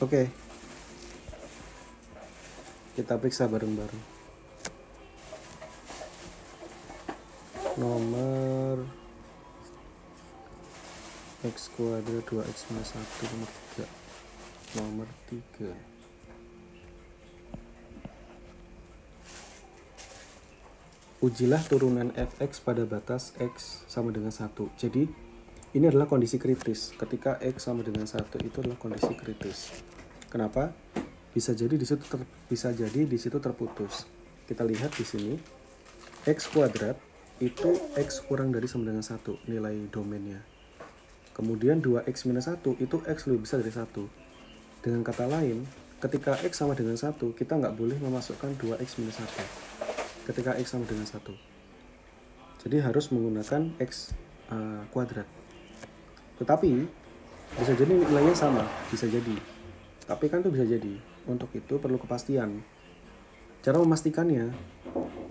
Oke. Kita periksa bareng-bareng. Nomor x kuadrat 2x minus 1 nomor 3. Nomor 3. Ujilah turunan fx pada batas x sama dengan 1. Jadi ini adalah kondisi kritis. Ketika x sama dengan 1 itu adalah kondisi kritis. Kenapa? Bisa jadi di situ terputus. Kita lihat di sini x kuadrat itu x kurang dari sama dengan 1 nilai domainnya. Kemudian 2x minus 1 itu x lebih besar dari 1. Dengan kata lain, ketika x sama dengan 1, kita nggak boleh memasukkan 2x minus 1 ketika x sama dengan 1. Jadi harus menggunakan x kuadrat. Tetapi bisa jadi nilainya sama, bisa jadi. Tapi kan itu bisa jadi. Untuk itu perlu kepastian. Cara memastikannya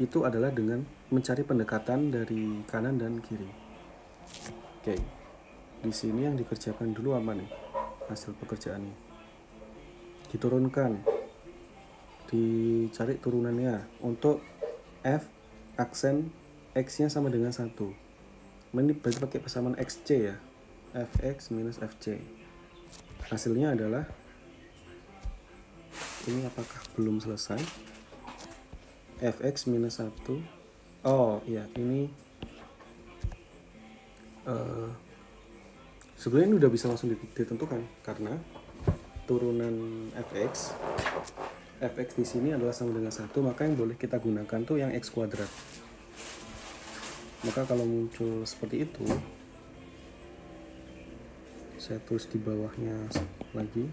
itu adalah dengan mencari pendekatan dari kanan dan kiri. Oke. Di sini yang dikerjakan dulu apa nih? Hasil pekerjaannya. Diturunkan. Dicari turunannya untuk f aksen x-nya sama dengan 1. Ini berarti pakai persamaan xc ya. Fx minus fc. Hasilnya adalah ini apakah belum selesai? Fx minus 1. Oh iya, ini Sebenarnya ini udah bisa langsung ditentukan karena turunan fx di sini adalah sama dengan 1, maka yang boleh kita gunakan tuh yang x kuadrat. Maka kalau muncul seperti itu, saya tulis di bawahnya lagi.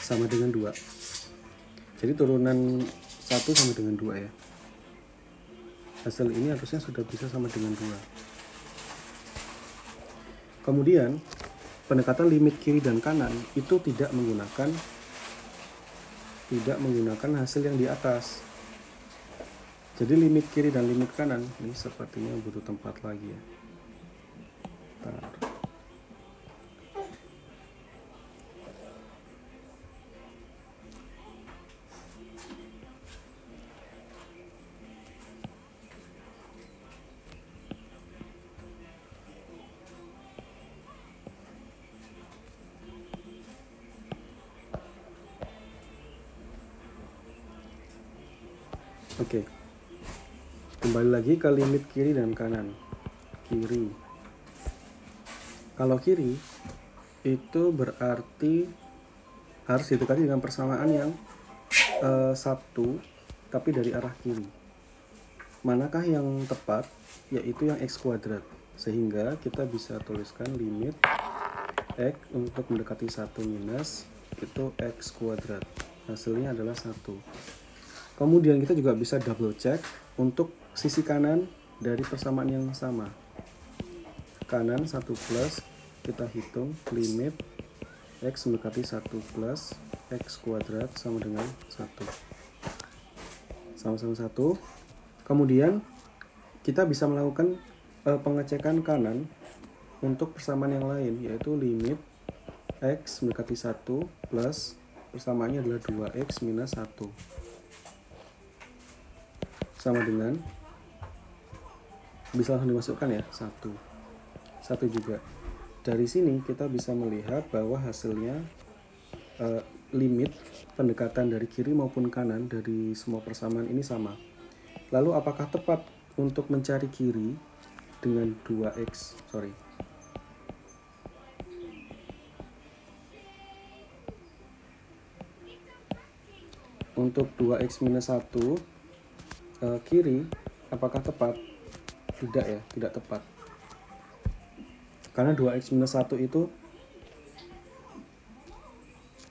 Sama dengan 2. Jadi turunan 1 sama dengan 2 ya. Hasil ini harusnya sudah bisa sama dengan 2. Kemudian pendekatan limit kiri dan kanan itu tidak menggunakan hasil yang di atas. Jadi limit kiri dan limit kanan ini sepertinya butuh tempat lagi ya. Bentar. Oke. Kembali lagi ke limit kiri dan kanan. Kiri. Kalau kiri itu berarti harus didekati dengan persamaan yang 1 tapi dari arah kiri. Manakah yang tepat? Yaitu yang x kuadrat. Sehingga kita bisa tuliskan limit x untuk mendekati 1 minus itu x kuadrat. Hasilnya adalah 1. Kemudian kita juga bisa double check untuk sisi kanan dari persamaan yang sama. Kanan 1 plus, kita hitung limit x mendekati 1 plus x kuadrat sama dengan 1. Sama-sama 1. Kemudian kita bisa melakukan pengecekan kanan untuk persamaan yang lain, yaitu limit x mendekati 1 plus persamaannya adalah 2x minus 1. Sama dengan, bisa langsung dimasukkan ya, 1 juga. Dari sini kita bisa melihat bahwa hasilnya limit pendekatan dari kiri maupun kanan dari semua persamaan ini sama. Lalu apakah tepat untuk mencari kiri dengan 2x, untuk 2x minus 1 kiri, apakah tepat? Tidak ya, tidak tepat. Karena 2x minus 1 itu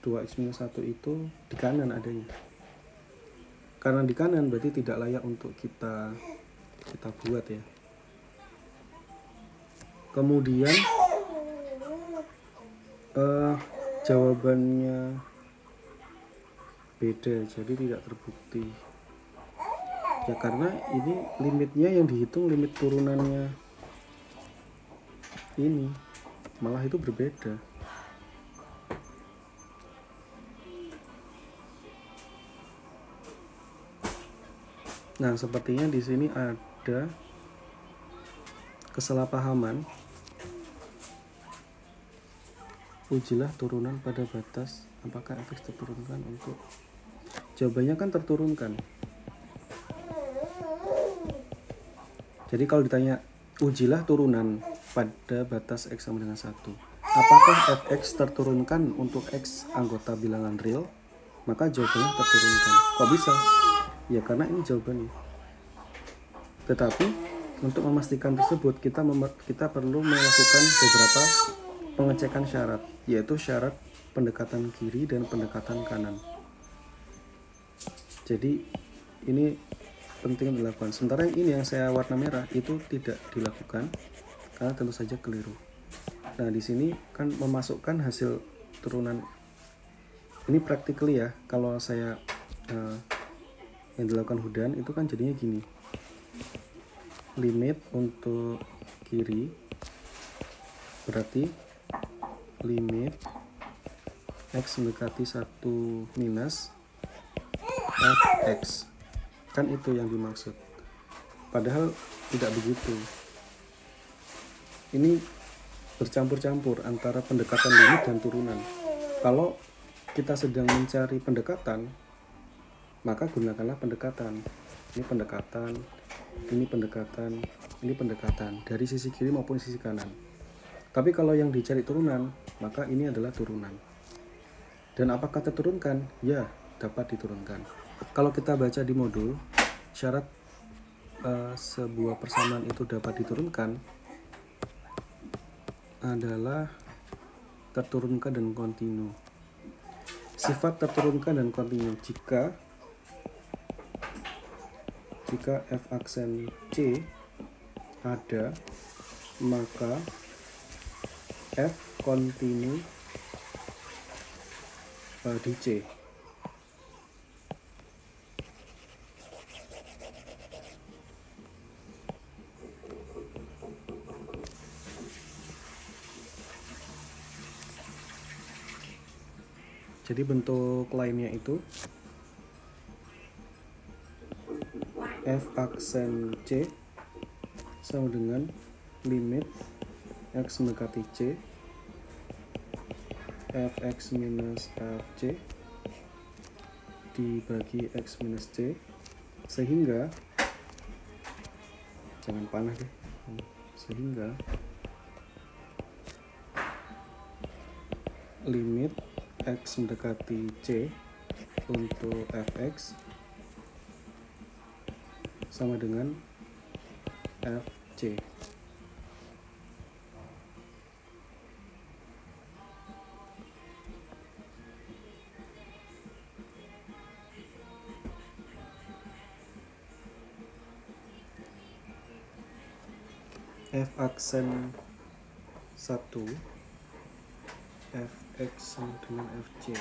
2x minus 1 itu di kanan adanya. Karena di kanan berarti tidak layak untuk kita buat ya. Kemudian jawabannya beda, jadi tidak terbukti. Ya karena ini limitnya yang dihitung limit turunannya ini malah itu berbeda. Nah, sepertinya di sini ada kesalahpahaman. Ujilah turunan pada batas. Apakah fx terturunkan untuk? Jawabannya kan terturunkan. Jadi kalau ditanya ujilah turunan pada batas x sama dengan 1, apakah fx terturunkan untuk x anggota bilangan real? Maka jawabannya terturunkan. Kok bisa? Ya karena ini jawabannya. Tetapi untuk memastikan tersebut kita perlu melakukan beberapa pengecekan syarat, yaitu syarat pendekatan kiri dan pendekatan kanan. Jadi ini penting dilakukan. Sementara yang ini yang saya warna merah itu tidak dilakukan karena tentu saja keliru. Nah, di sini kan memasukkan hasil turunan ini practically ya. Kalau saya yang dilakukan Hudan itu kan jadinya gini. Limit untuk kiri berarti limit x mendekati 1 minus fx. Kan itu yang dimaksud. Padahal tidak begitu. ini bercampur-campur antara pendekatan limit dan turunan. Kalau kita sedang mencari pendekatan, maka gunakanlah pendekatan. Ini pendekatan, ini pendekatan, ini pendekatan dari sisi kiri maupun sisi kanan. Tapi kalau yang dicari turunan, maka ini adalah turunan. Dan apakah terturunkan? Ya, dapat diturunkan. Kalau kita baca di modul, syarat sebuah persamaan itu dapat diturunkan adalah terturunkan dan kontinu. Sifat terturunkan dan kontinu jika f aksen C ada, maka f kontinu di C. Jadi bentuk lainnya itu f aksen C sama dengan limit x mendekati C fx minus fc dibagi x minus c, sehingga jangan panah deh, sehingga limit x mendekati c untuk fx sama dengan fc. F aksen 1 fx sama dengan fc.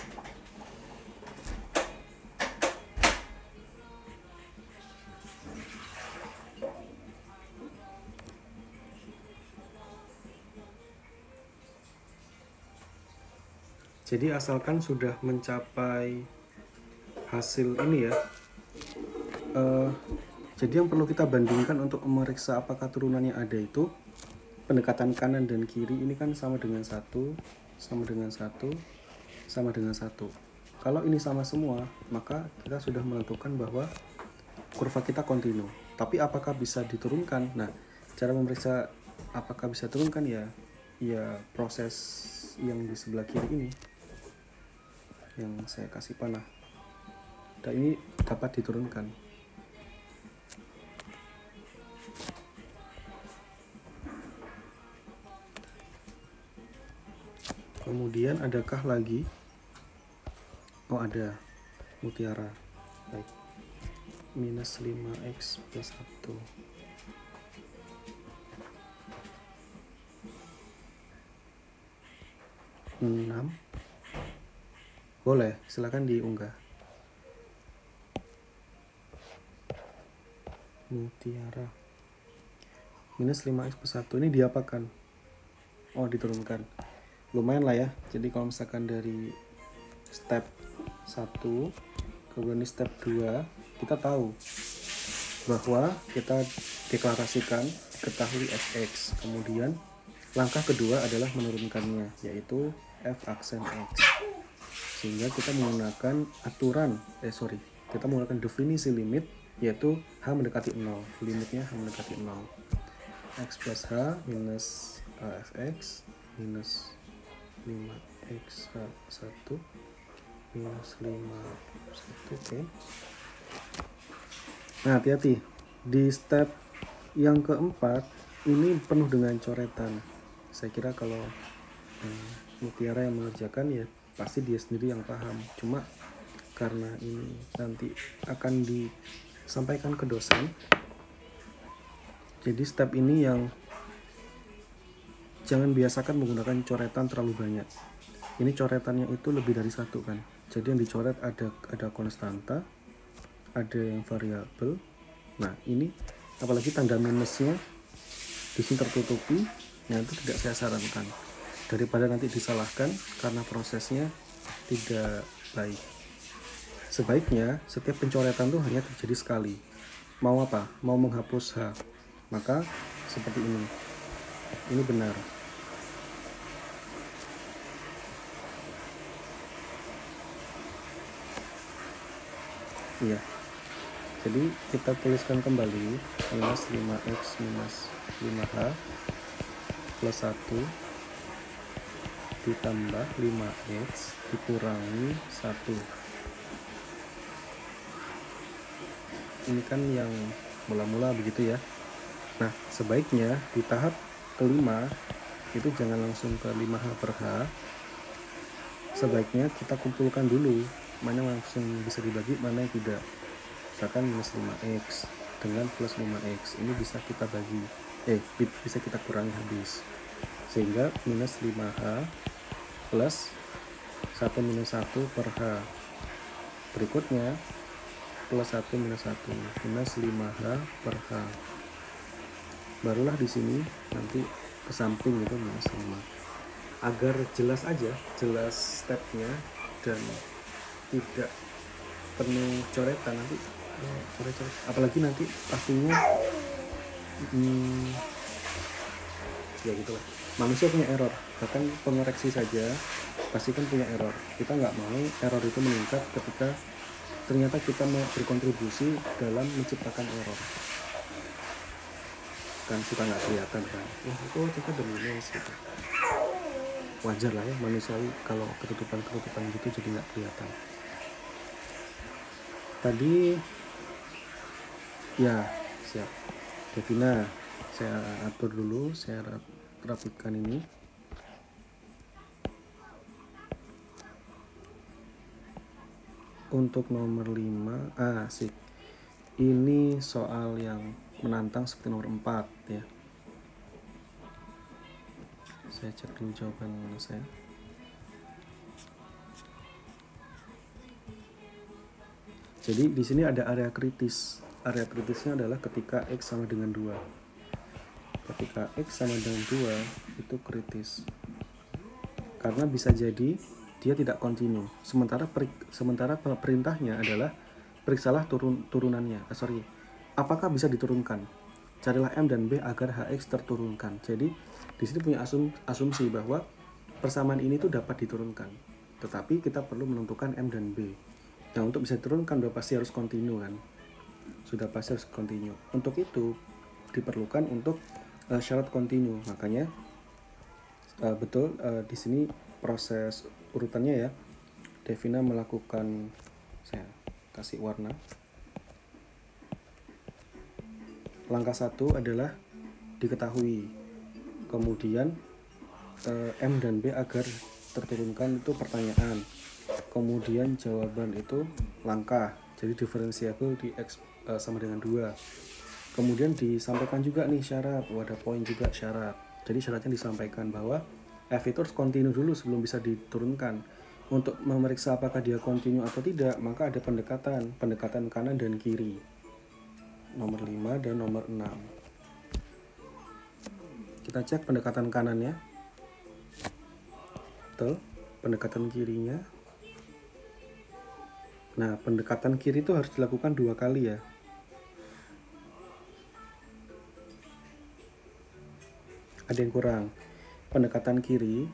Jadi asalkan sudah mencapai hasil ini ya, jadi yang perlu kita bandingkan untuk memeriksa apakah turunan yang ada itu pendekatan kanan dan kiri ini kan sama dengan 1, sama dengan 1, sama dengan 1. Kalau ini sama semua, maka kita sudah menentukan bahwa kurva kita kontinu. Tapi apakah bisa diturunkan? Nah, cara memeriksa apakah bisa turunkan ya proses yang di sebelah kiri ini yang saya kasih panah. Dan ini dapat diturunkan. Kemudian adakah lagi? Oh, ada mutiara. Baik. Minus 5x plus 1. Boleh, silakan diunggah. Mutiara. Minus 5x plus 1 ini diapakan? Oh, diturunkan. Lumayan lah ya. Jadi kalau misalkan dari step 1 kemudian step 2 kita tahu bahwa kita deklarasikan ketahui fx, kemudian langkah kedua adalah menurunkannya, yaitu f aksen x, sehingga kita menggunakan kita menggunakan definisi limit, yaitu h mendekati 0, limitnya h mendekati 0, x plus h minus fx minus 5x 1 minus 5 1. Oke. Nah, hati-hati di step yang keempat ini penuh dengan coretan. Saya kira kalau mutiara yang mengerjakan ya pasti dia sendiri yang paham, cuma karena ini nanti akan disampaikan ke dosen, jadi step ini yang jangan biasakan menggunakan coretan terlalu banyak. Ini coretannya itu lebih dari 1 kan. Jadi yang dicoret ada konstanta, ada yang variabel. Nah, ini apalagi tanda minusnya di sini tertutupi, nah itu tidak saya sarankan. Daripada nanti disalahkan karena prosesnya tidak baik. Sebaiknya setiap pencoretan itu hanya terjadi sekali. Mau apa? Mau menghapus H. Maka seperti ini. ini benar. Iya. Jadi kita tuliskan kembali minus 5x minus 5h plus 1 ditambah 5x dikurangi 1. Ini kan yang mula-mula begitu ya. Nah, sebaiknya di tahap kelima itu jangan langsung ke 5h per h. Sebaiknya kita kumpulkan dulu mana langsung bisa dibagi, mana yang tidak. Misalkan minus 5x dengan plus 5x ini bisa kita bagi, bisa kita kurangi habis, sehingga minus 5h plus 1 minus 1 per h. Berikutnya plus 1 minus 1 minus 5h per h. Barulah di sini nanti ke samping itu minus 5. Agar jelas aja, jelas stepnya dan tidak penuh coretan nanti, coret-coret. Apalagi nanti pastinya ya gitulah. Manusia punya error, bahkan pengoreksi saja pasti kan punya error. Kita nggak mau error itu meningkat ketika ternyata kita mau berkontribusi dalam menciptakan error. Kan suka nggak kelihatan kan, itu kita udah minus gitu. Wajar lah ya, manusiawi kalau ketutupan gitu jadi nggak kelihatan. Tadi ya siap Devina, saya atur dulu, saya rapikan ini. Untuk nomor 5 asik, ini soal yang menantang seperti nomor 4 ya. Saya cek dulu jawaban saya. Jadi di sini ada area kritis. Area kritisnya adalah ketika X sama dengan 2. Ketika X sama dengan 2 itu kritis. Karena bisa jadi dia tidak kontinu. Sementara perintahnya adalah periksalah turunannya. Apakah bisa diturunkan? Carilah M dan B agar HX terturunkan. Jadi di sini punya asumsi bahwa persamaan ini tuh dapat diturunkan. Tetapi kita perlu menentukan M dan B. Nah, untuk bisa diturunkan udah pasti harus kontinu kan? Sudah pasti harus kontinu. Untuk itu diperlukan untuk syarat kontinu. Makanya betul di sini proses urutannya ya. Devina melakukan, saya kasih warna. Langkah 1 adalah diketahui. Kemudian M dan B agar terturunkan itu pertanyaan. Kemudian jawaban itu langkah, jadi diferensiabel di X sama dengan 2. Kemudian disampaikan juga nih syarat, ada poin juga syarat. Jadi syaratnya disampaikan bahwa F itu harus kontinu dulu sebelum bisa diturunkan. Untuk memeriksa apakah dia kontinu atau tidak, maka ada pendekatan kanan dan kiri. Nomor 5 dan nomor 6. Kita cek pendekatan kanannya. Betul, pendekatan kirinya. Nah, pendekatan kiri itu harus dilakukan 2 kali ya. Ada yang kurang. Pendekatan kiri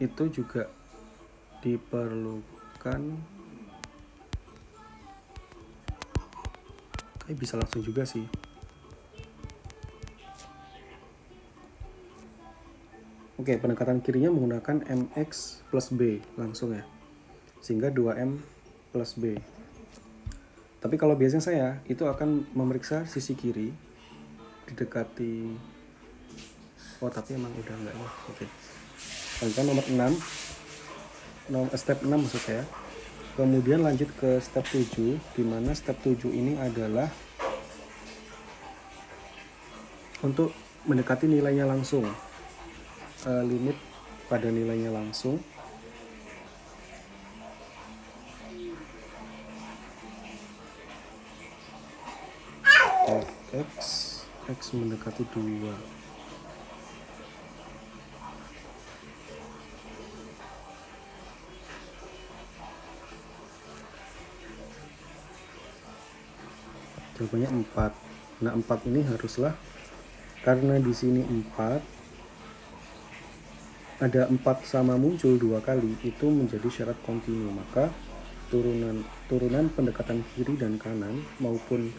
itu juga diperlukan. Bisa langsung juga sih. Oke, pendekatan kirinya menggunakan MX plus B langsung ya. Sehingga 2M plus B. Tapi kalau biasanya saya itu akan memeriksa sisi kiri didekati. Tapi emang udah enggak ya. Oke. Contoh nomor 6. Step 6 maksud saya. Kemudian lanjut ke step 7, di mana step 7 ini adalah untuk mendekati nilainya langsung. Limit pada nilainya langsung. X mendekati 2. Jawabannya 4. Nah, 4 ini haruslah, karena di sini 4, ada 4 sama muncul 2 kali, itu menjadi syarat kontinu. Maka turunan pendekatan kiri dan kanan maupun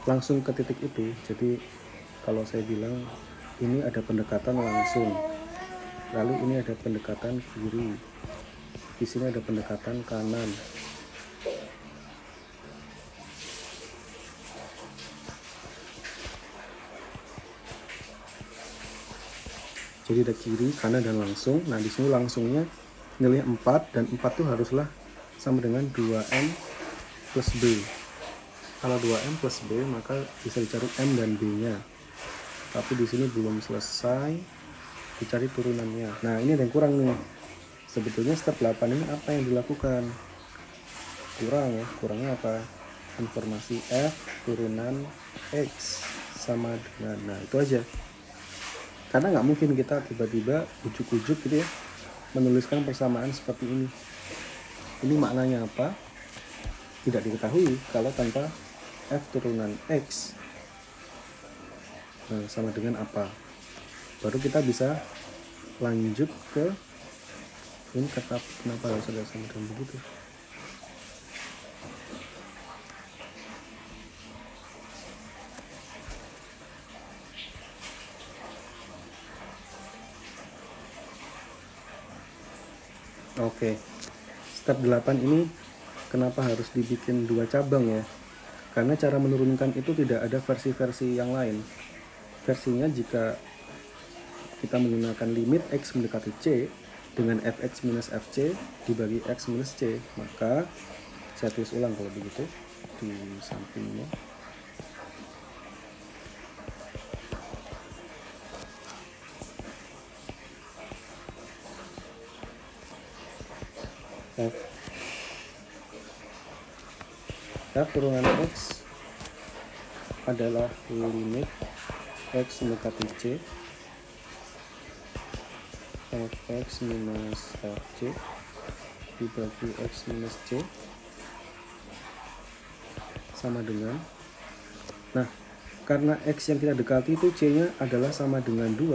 langsung ke titik itu. Jadi kalau saya bilang ini ada pendekatan langsung, lalu ini ada pendekatan kiri, di sini ada pendekatan kanan. Jadi ada kiri, kanan, dan langsung. Nah, di sini langsungnya nilai 4, dan 4 itu haruslah sama dengan 2M plus B. Kalau 2M plus B, maka bisa dicari M dan B-nya. Tapi di sini belum selesai, dicari turunannya. Nah, ini ada yang kurang nih. Sebetulnya step 8 ini apa yang dilakukan? Kurang ya. Kurangnya apa? Informasi F turunan X sama dengan, nah itu aja. Karena nggak mungkin kita tiba-tiba ujuk-ujuk gitu ya menuliskan persamaan seperti ini. Ini maknanya apa? Tidak diketahui kalau tanpa F turunan X. Nah, sama dengan apa? Baru kita bisa lanjut ke ini, kenapa harus ada sama dengan begitu? Oke, step 8 ini kenapa harus dibikin 2 cabang ya? Karena cara menurunkan itu tidak ada versi-versi yang lain. Versinya jika kita menggunakan limit X mendekati C dengan Fx minus Fc dibagi X minus C, maka saya tulis ulang kalau begitu di sampingnya. F turunan X adalah limit X mendekati C Fx minus Fc dibagi X minus C sama dengan, nah karena X yang kita dekati itu C nya adalah sama dengan 2,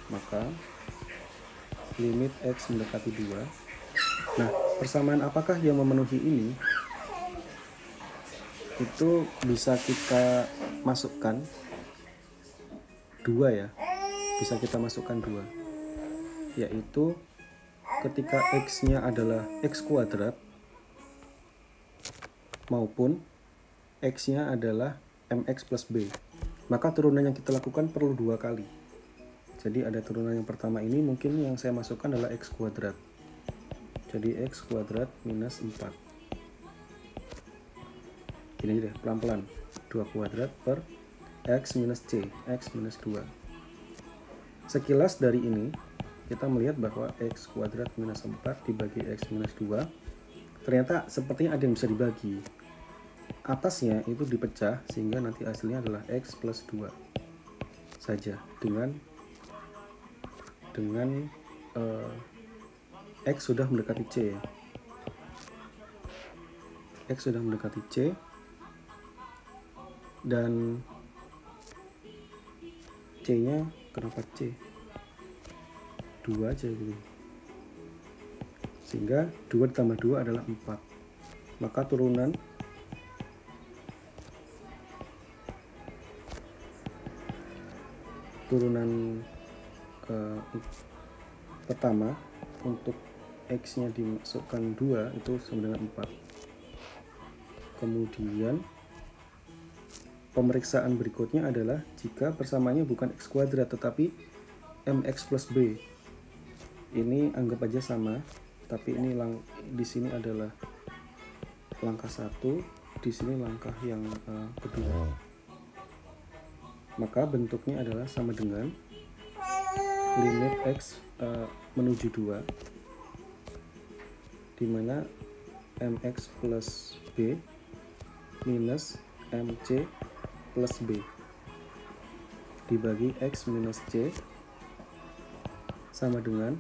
maka limit X mendekati 2. Nah, persamaan apakah yang memenuhi ini? Itu bisa kita masukkan 2 ya, bisa kita masukkan 2, yaitu ketika X nya adalah X kuadrat maupun X nya adalah MX plus B, maka turunan yang kita lakukan perlu 2 kali. Jadi ada turunan yang pertama ini, mungkin yang saya masukkan adalah X kuadrat, jadi X kuadrat minus 4. Ini deh, pelan-pelan, 2 kuadrat per X minus C, X minus 2. Sekilas dari ini kita melihat bahwa X kuadrat minus 4 dibagi X minus 2 ternyata sepertinya ada yang bisa dibagi. Atasnya itu dipecah sehingga nanti hasilnya adalah X plus 2 saja dengan X sudah mendekati C. X sudah mendekati C dan C nya kenapa C? 2 aja gitu. Sehingga 2 ditambah 2 adalah 4. Maka turunan pertama untuk X nya dimasukkan 2 itu sama dengan 4. Kemudian pemeriksaan berikutnya adalah jika persamaannya bukan X kuadrat tetapi MX plus B. Ini anggap aja sama, tapi ini di sini adalah langkah 1, di sini langkah yang kedua. Maka bentuknya adalah sama dengan limit X menuju 2, di mana MX plus B minus MC plus B dibagi X minus C sama dengan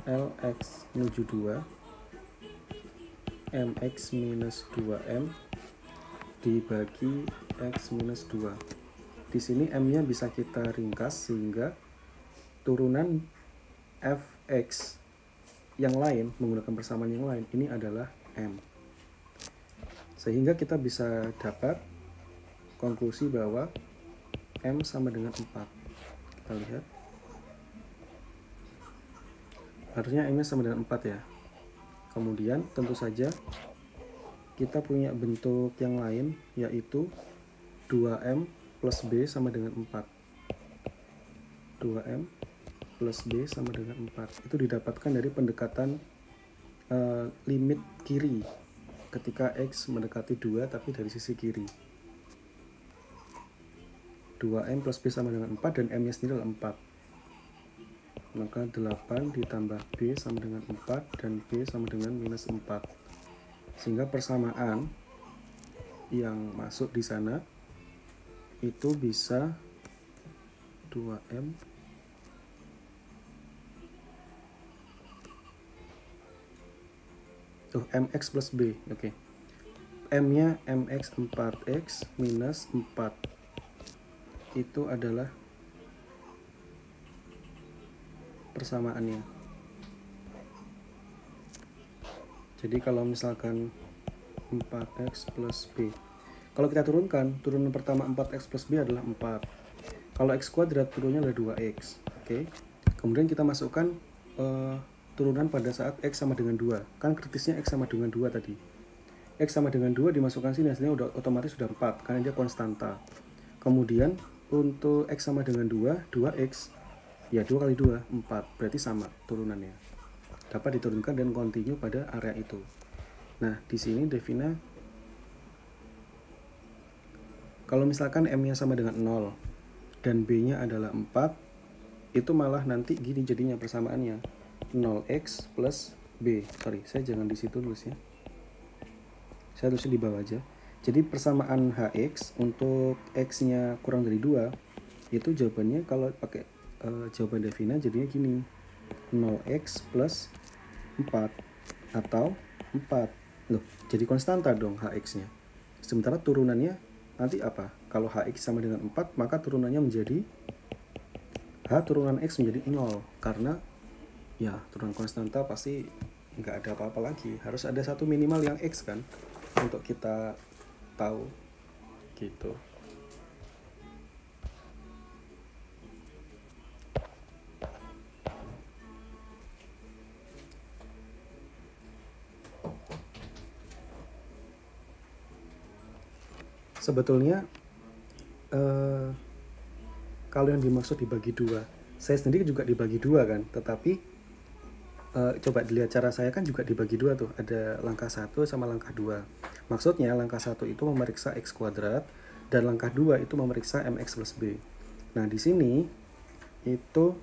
LX menuju 2 MX minus 2M dibagi X minus 2. Di sini M nya bisa kita ringkas sehingga turunan fx yang lain, menggunakan persamaan yang lain, ini adalah M. Sehingga kita bisa dapat konklusi bahwa M sama dengan 4. Kita lihat. Harusnya M-nya sama dengan 4 ya. Kemudian tentu saja kita punya bentuk yang lain, yaitu 2M plus B sama dengan 4. 2M plus B sama dengan 4. Itu didapatkan dari pendekatan limit kiri ketika X mendekati 2 tapi dari sisi kiri. 2M plus B sama dengan 4 dan M-nya sendiri adalah 4. Maka 8 ditambah B sama dengan 4 dan B sama dengan minus 4. Sehingga persamaan yang masuk di sana itu bisa 2M MX plus B. Oke. M-nya MX 4X minus 4. Itu adalah persamaannya. Jadi kalau misalkan 4x plus b, kalau kita turunkan, turunan pertama 4x plus b adalah 4. Kalau x kuadrat turunnya adalah 2x. Oke. Kemudian kita masukkan turunan pada saat x sama dengan 2. Kan kritisnya x sama dengan 2 tadi. X sama dengan 2 dimasukkan sini, hasilnya udah otomatis sudah 4 karena dia konstanta. Kemudian untuk x sama dengan 2, 2x ya 2 kali 2, 4. Berarti sama turunannya. Dapat diturunkan dan continue pada area itu. Nah, di sini Devina, kalau misalkan M-nya sama dengan 0 dan B-nya adalah 4, itu malah nanti gini jadinya persamaannya. 0x plus B. Sorry, saya jangan di situ tulis ya. Saya tulisnya di bawah aja. Jadi persamaan HX untuk X-nya kurang dari 2, itu jawabannya kalau pakai jawaban Devina jadinya gini, 0x plus 4 atau 4. Loh, jadi konstanta dong HX nya. Sementara turunannya nanti apa? Kalau HX sama dengan 4, maka turunannya menjadi H turunan X menjadi 0. Karena ya turunan konstanta pasti nggak ada apa-apa lagi. Harus ada satu minimal yang X kan untuk kita tahu gitu. Sebetulnya kalau yang dimaksud dibagi 2, saya sendiri juga dibagi 2 kan, tetapi coba dilihat cara saya kan juga dibagi 2 tuh, ada langkah 1 sama langkah 2. Maksudnya langkah 1 itu memeriksa x kuadrat dan langkah 2 itu memeriksa mx plus b. Nah di sini itu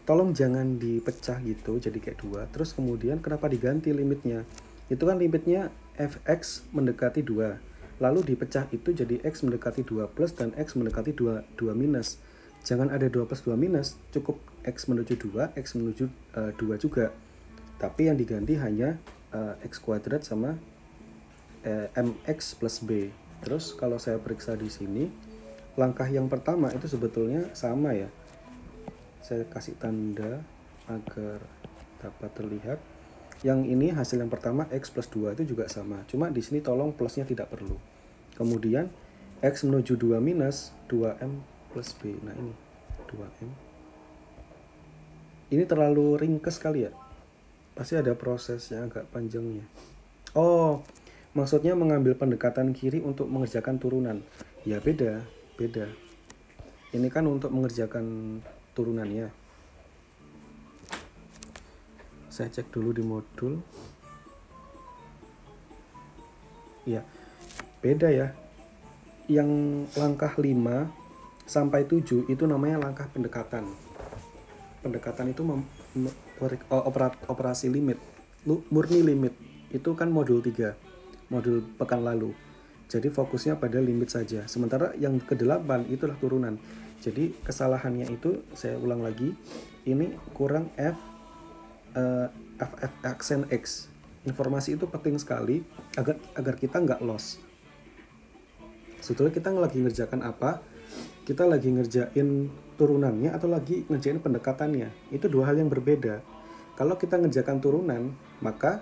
tolong jangan dipecah gitu jadi kayak 2. Terus kemudian kenapa diganti limitnya? Itu kan limitnya fx mendekati 2. Lalu dipecah itu jadi x mendekati 2 plus dan x mendekati 2 minus. Jangan ada 2 plus 2 minus, cukup x menuju 2, x menuju 2 juga. Tapi yang diganti hanya x kuadrat sama mx plus b. Terus kalau saya periksa di sini, langkah yang pertama itu sebetulnya sama ya. Saya kasih tanda agar dapat terlihat. Yang ini hasil yang pertama x plus 2 itu juga sama. Cuma di sini tolong plusnya tidak perlu. Kemudian x menuju 2 minus 2m plus b. Nah ini 2m. Ini terlalu ringkas kali ya. Pasti ada prosesnya agak panjangnya. Oh, maksudnya mengambil pendekatan kiri untuk mengerjakan turunan. Ya beda. Ini kan untuk mengerjakan turunannya. Saya cek dulu di modul. Ya, beda ya. Yang langkah 5 sampai 7 itu namanya langkah pendekatan. Pendekatan itu operasi limit, murni limit. Itu kan modul 3, modul pekan lalu. Jadi fokusnya pada limit saja. Sementara yang ke-8 itulah turunan. Jadi kesalahannya itu, saya ulang lagi, ini kurang F aksen X. Informasi itu penting sekali agar kita nggak lost. Sebetulnya kita lagi ngerjakan apa, kita lagi ngerjain turunannya atau lagi ngerjain pendekatannya. Itu dua hal yang berbeda. Kalau kita ngerjakan turunan, maka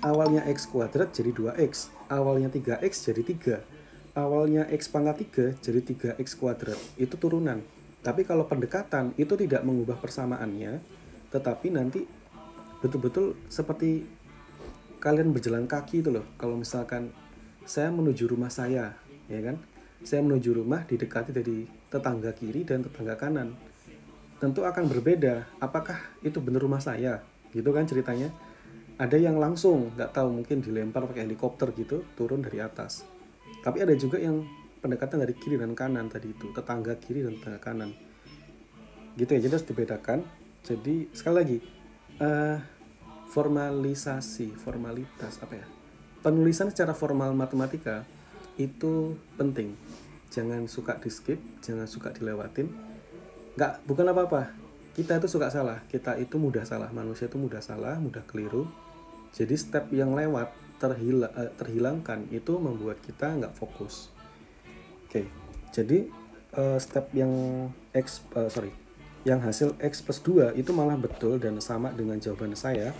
awalnya x kuadrat jadi 2x, awalnya 3x jadi 3, awalnya x pangkat 3 jadi 3x kuadrat. Itu turunan. Tapi kalau pendekatan itu tidak mengubah persamaannya, tetapi nanti betul-betul seperti kalian berjalan kaki itu loh. Kalau misalkan saya menuju rumah saya, ya kan? Saya menuju rumah didekati dari tetangga kiri dan tetangga kanan. Tentu akan berbeda. Apakah itu benar rumah saya? Gitu kan ceritanya. Ada yang langsung, nggak tahu, mungkin dilempar pakai helikopter gitu, turun dari atas. Tapi ada juga yang pendekatan dari kiri dan kanan tadi itu, tetangga kiri dan tetangga kanan. Gitu ya, jadi harus dibedakan. Jadi sekali lagi, formalitas apa ya? Penulisan secara formal matematika itu penting. Jangan suka di skip, jangan suka dilewatin. Bukan apa-apa. Kita itu suka salah, kita itu mudah salah, manusia itu mudah salah, mudah keliru. Jadi step yang lewat terhilangkan itu membuat kita nggak fokus. Oke, jadi step yang yang hasil x plus 2 itu malah betul dan sama dengan jawaban saya.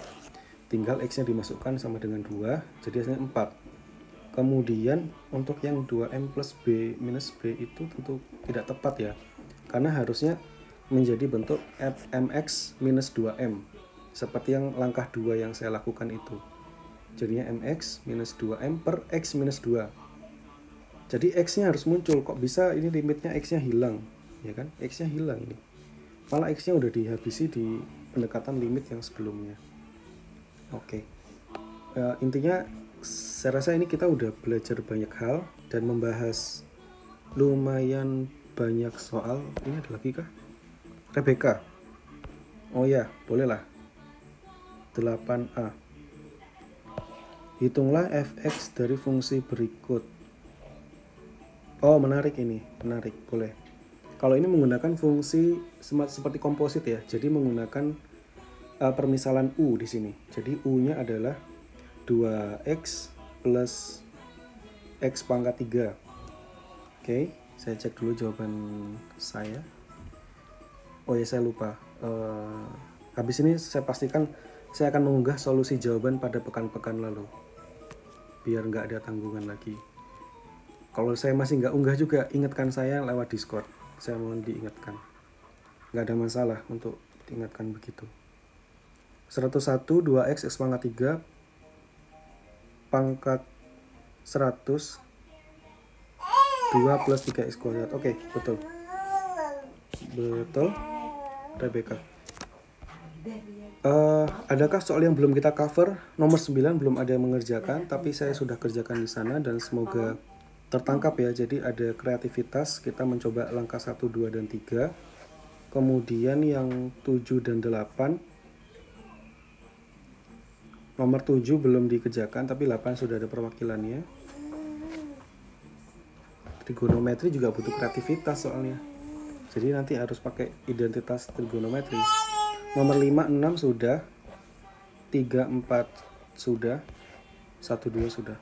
Tinggal x-nya dimasukkan sama dengan 2, jadi hasilnya 4. Kemudian untuk yang 2m plus b minus b itu tentu tidak tepat ya, karena harusnya menjadi bentuk mx minus 2m, seperti yang langkah 2 yang saya lakukan itu. Jadinya mx minus 2m per x minus 2. Jadi x-nya harus muncul. Kok bisa ini limitnya x-nya hilang? Ya kan? X-nya hilang ini. Malah x-nya udah dihabisi di pendekatan limit yang sebelumnya. Oke. Intinya saya rasa ini kita udah belajar banyak hal dan membahas lumayan banyak soal. Ini ada lagi kah? Rebecca. Oh ya, bolehlah. 8a. Hitunglah fx dari fungsi berikut. Oh, menarik ini. Menarik, boleh. Kalau ini menggunakan fungsi seperti komposit ya. Jadi menggunakan permisalan u di sini. Jadi u-nya adalah 2x plus x pangkat 3. Oke, saya cek dulu jawaban saya. Oh ya, saya lupa. Habis ini saya pastikan saya akan mengunggah solusi jawaban pada pekan-pekan lalu, biar nggak ada tanggungan lagi. Kalau saya masih nggak unggah juga, ingatkan saya lewat Discord. Saya mohon diingatkan. Nggak ada masalah untuk diingatkan begitu. 101 2x x pangkat 3 pangkat 100 2 plus 3x kuadrat. Oke, betul. Betul, Rebecca. Adakah soal yang belum kita cover? Nomor 9 belum ada yang mengerjakan, tapi saya sudah kerjakan di sana dan semoga tertangkap ya. Jadi ada kreativitas, kita mencoba langkah 1, 2, dan 3. Kemudian yang 7 dan 8. Nomor 7 belum dikerjakan, tapi 8 sudah ada perwakilannya. Trigonometri juga butuh kreativitas soalnya. Jadi nanti harus pakai identitas trigonometri. Nomor 5, 6 sudah. 3, 4 sudah. 1, 2 sudah.